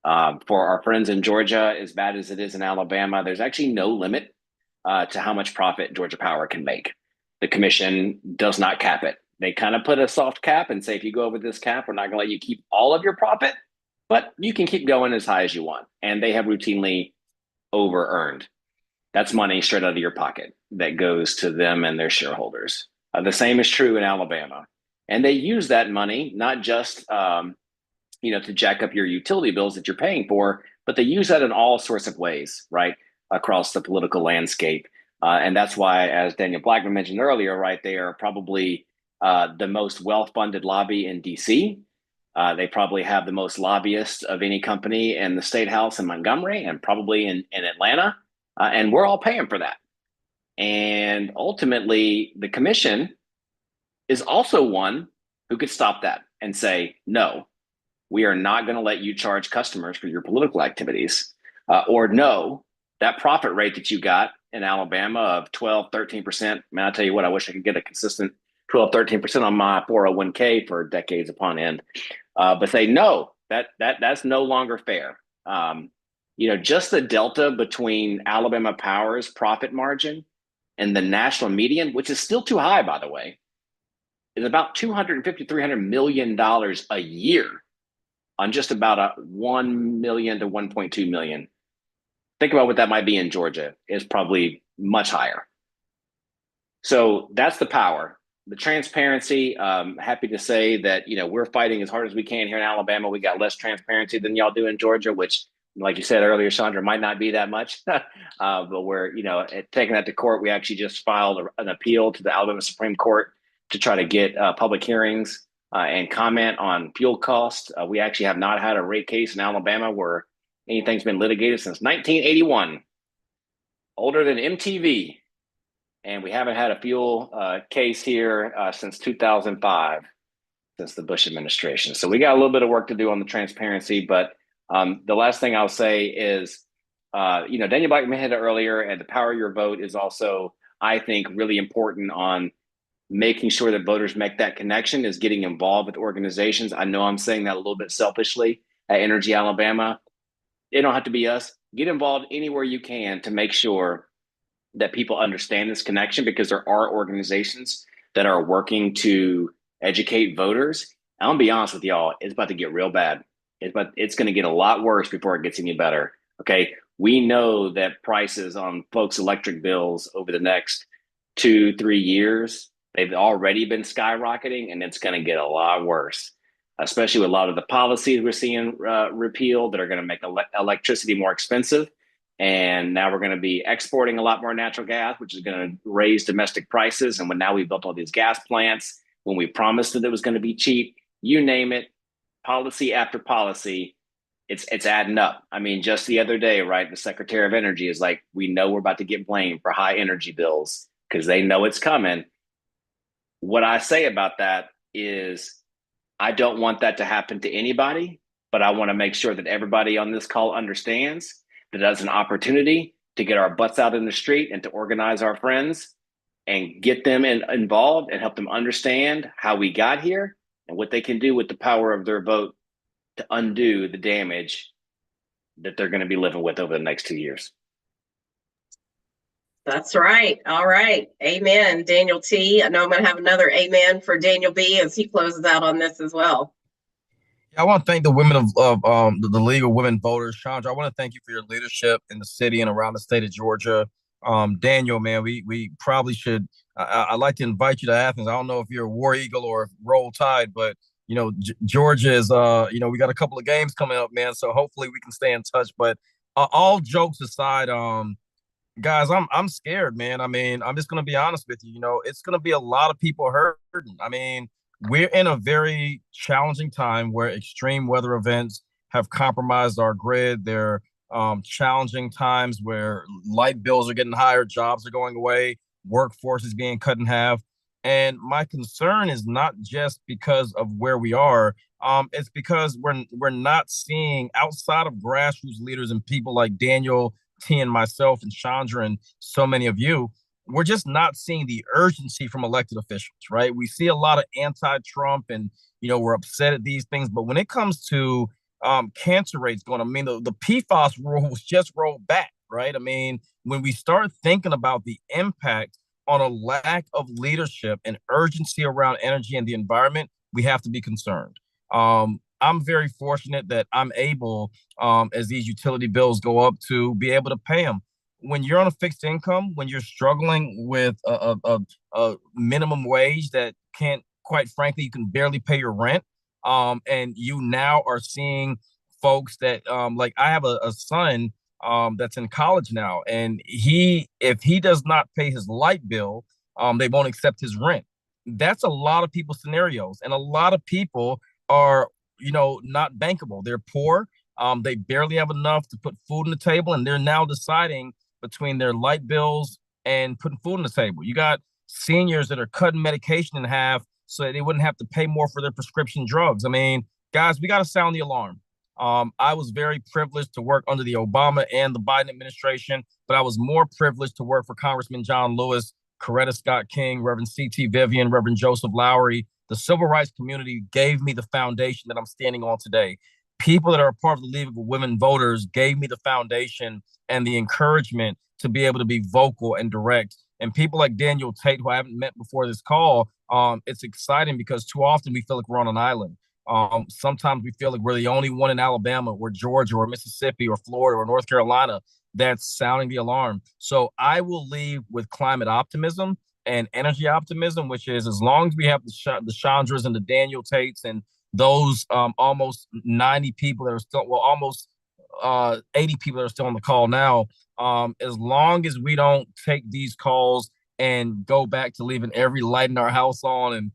For our friends in Georgia, as bad as it is in Alabama, there's actually no limit to how much profit Georgia Power can make. The commission does not cap it. They kind of put a soft cap and say, if you go over this cap, we're not going to let you keep all of your profit, but you can keep going as high as you want. And they have routinely over-earned. That's money straight out of your pocket that goes to them and their shareholders. The same is true in Alabama. And they use that money not just to jack up your utility bills that you're paying for, but they use that in all sorts of ways, right, across the political landscape. And that's why, as Daniel Blackman mentioned earlier, right, they are probably the most well-funded lobby in DC. They probably have the most lobbyists of any company in the State House in Montgomery and probably in Atlanta. And we're all paying for that. And ultimately, the commission is also one who could stop that and say, no, we are not going to let you charge customers for your political activities. Or no, that profit rate that you got in Alabama of 12, 13%. Man, I'll tell you what, I wish I could get a consistent 12, 13% on my 401k for decades upon end. But say, no, that's no longer fair. Just the delta between Alabama Power's profit margin and the national median, which is still too high, by the way, is about $250, $300 million a year on just about 1 million to 1.2 million. Think about what that might be in Georgia. It's probably much higher. So that's the power. The transparency, happy to say that, we're fighting as hard as we can here in Alabama. We got less transparency than y'all do in Georgia, which, like you said earlier, Chandra, might not be that much, but we're, taking that to court. We actually just filed an appeal to the Alabama Supreme Court to try to get public hearings and comment on fuel costs. We actually have not had a rate case in Alabama where anything's been litigated since 1981, older than MTV. And we haven't had a fuel case here since 2005, since the Bush administration. So we got a little bit of work to do on the transparency, but the last thing I'll say is, Daniel Blackman had it earlier, and the power of your vote is also, I think, really important on making sure that voters make that connection, is getting involved with organizations. I know I'm saying that a little bit selfishly at Energy Alabama. It don't have to be us. Get involved anywhere you can to make sure that people understand this connection, because there are organizations that are working to educate voters. I'm gonna be honest with y'all, it's about to get real bad. It's going to get a lot worse before it gets any better. Okay, we know that prices on folks' electric bills over the next 2-3 years, they've already been skyrocketing, and it's going to get a lot worse, especially with a lot of the policies we're seeing repealed that are going to make electricity more expensive. And now we're going to be exporting a lot more natural gas, which is going to raise domestic prices. And now we built all these gas plants when we promised that it was going to be cheap, you name it. Policy after policy, it's adding up. I mean, just the other day, right, the Secretary of Energy is like, we know we're about to get blamed for high energy bills because they know it's coming. What I say about that is, I don't want that to happen to anybody, but I want to make sure that everybody on this call understands that that's an opportunity to get our butts out in the street and to organize our friends and get them involved and help them understand how we got here and what they can do with the power of their vote to undo the damage that they're going to be living with over the next 2 years. That's right. All right. Amen. Daniel T. I know I'm going to have another amen for Daniel B. as he closes out on this as well. I want to thank the women of the League of Women Voters. Chandra, I want to thank you for your leadership in the city and around the state of Georgia. Daniel, man, we probably should. I'd like to invite you to Athens. I don't know if you're a War Eagle or Roll Tide, but Georgia is we got a couple of games coming up, man. So hopefully we can stay in touch. But all jokes aside, guys, I'm scared, man. I mean, I'm just gonna be honest with you. It's gonna be a lot of people hurting. I mean, we're in a very challenging time where extreme weather events have compromised our grid. They're challenging times where light bills are getting higher, jobs are going away, workforce is being cut in half. And my concern is not just because of where we are. It's because we're not seeing outside of grassroots leaders and people like Daniel T and myself and Chandra and so many of you, we're just not seeing the urgency from elected officials, right? We see a lot of anti-Trump and, we're upset at these things. But when it comes to cancer rates going, I mean, the PFAS rule was just rolled back, right? I mean, when we start thinking about the impact on a lack of leadership and urgency around energy and the environment, we have to be concerned. I'm very fortunate that I'm able, as these utility bills go up, to be able to pay them. When you're on a fixed income, when you're struggling with a minimum wage that can't, quite frankly, you can barely pay your rent, and you now are seeing folks that, like I have a son that's in college now, and if he does not pay his light bill, they won't accept his rent. That's a lot of people's scenarios, and a lot of people are not bankable. They're poor. They barely have enough to put food on the table, and they're now deciding between their light bills and putting food on the table. You got seniors that are cutting medication in half so that they wouldn't have to pay more for their prescription drugs. I mean, guys, we got to sound the alarm. I was very privileged to work under the Obama and the Biden administration, but I was more privileged to work for Congressman John Lewis, Coretta Scott King, Reverend C.T. Vivian, Reverend Joseph Lowry. The civil rights community gave me the foundation that I'm standing on today. People that are a part of the League of Women Voters gave me the foundation and the encouragement to be able to be vocal and direct. And people like Daniel Tait, who I haven't met before this call, it's exciting because too often we feel like we're on an island. Sometimes we feel like we're the only one in Alabama or Georgia or Mississippi or Florida or North Carolina that's sounding the alarm. So I will leave with climate optimism and energy optimism, which is as long as we have the Chandras and the Daniel Taits and those almost 90 people that are still, well, almost 80 people that are still on the call now, as long as we don't take these calls and go back to leaving every light in our house on and,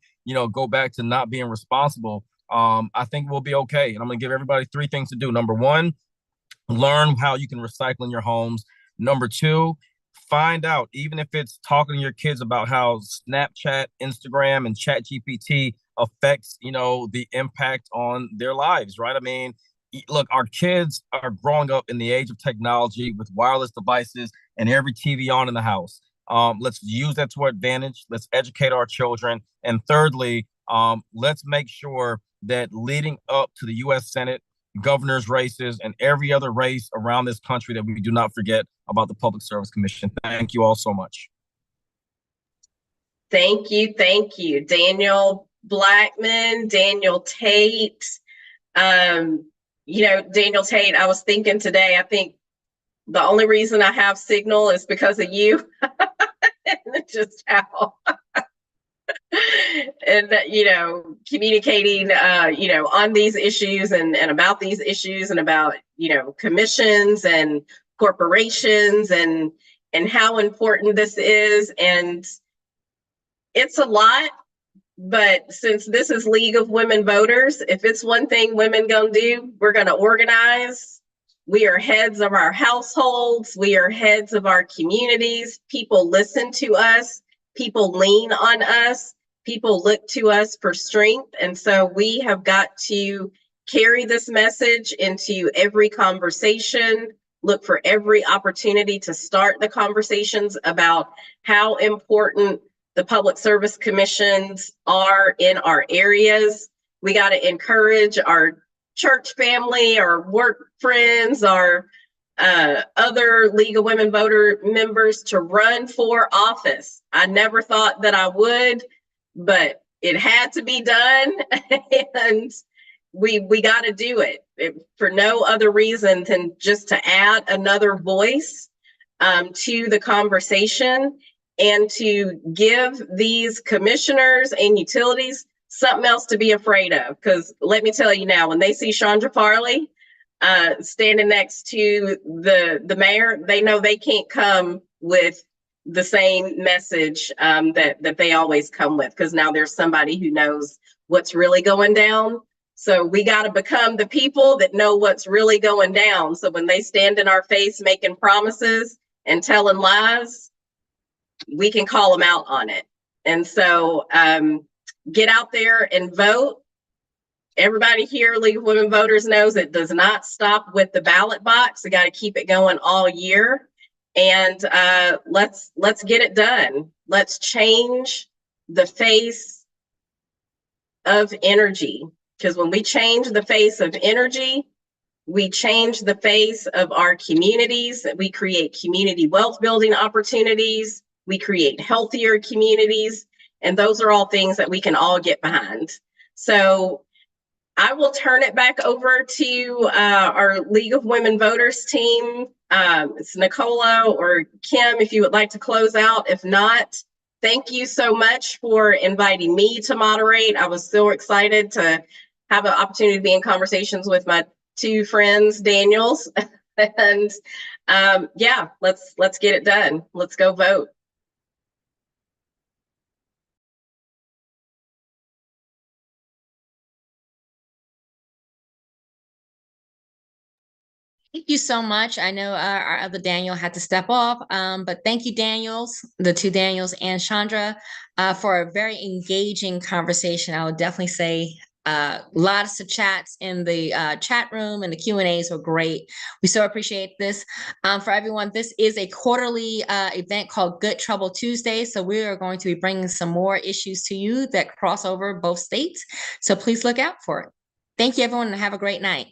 go back to not being responsible, I think we'll be okay. And I'm going to give everybody 3 things to do. Number 1, learn how you can recycle in your homes. Number 2, find out, even if it's talking to your kids about how Snapchat, Instagram, and ChatGPT affects, the impact on their lives, right? I mean, look, our kids are growing up in the age of technology with wireless devices and every TV on in the house. Let's use that to our advantage. Let's educate our children. And thirdly, let's make sure that leading up to the U.S. Senate, governor's races, and every other race around this country, that we do not forget about the Public Service Commission. Thank you all so much. Thank you. Thank you. Daniel Blackman, Daniel Tait. Daniel Tait, I was thinking today, I think the only reason I have signal is because of you. And just how and communicating on these issues and about these issues and about commissions and corporations and how important this is. And it's a lot, but since this is League of Women Voters, if it's one thing women gonna do, we're gonna organize. We are heads of our households. We are heads of our communities. People listen to us. People lean on us. People look to us for strength. And so we have got to carry this message into every conversation, look for every opportunity to start the conversations about how important the public service commissions are in our areas. We got to encourage our church family, our work friends, our other League of Women Voter members to run for office. I never thought that I would, but it had to be done, and we got to do it for no other reason than just to add another voice to the conversation and to give these commissioners and utilities something else to be afraid of. Because let me tell you now, when they see Chandra Farley standing next to the mayor, they know they can't come with the same message that they always come with, because now there's somebody who knows what's really going down. So we got to become the people that know what's really going down. So when they stand in our face making promises and telling lies, we can call them out on it. And so get out there and vote. Everybody here, League of Women Voters, knows it does not stop with the ballot box. We got to keep it going all year. And let's get it done. Let's change the face of energy. Because when we change the face of energy, we change the face of our communities. We create community wealth building opportunities. We create healthier communities. And those are all things that we can all get behind. So I will turn it back over to our League of Women Voters team. It's Nicola or Kim, if you would like to close out. If not, thank you so much for inviting me to moderate. I was so excited to have an opportunity to be in conversations with my two friends, Daniels. And yeah, let's get it done. Let's go vote. Thank you so much. I know our other Daniel had to step off, but thank you, Daniels, the two Daniels and Chandra, for a very engaging conversation. I would definitely say lots of chats in the chat room, and the Q&As were great. We so appreciate this. For everyone, this is a quarterly event called Good Trouble Tuesday. So we are going to be bringing some more issues to you that cross over both states. So please look out for it. Thank you, everyone, and have a great night.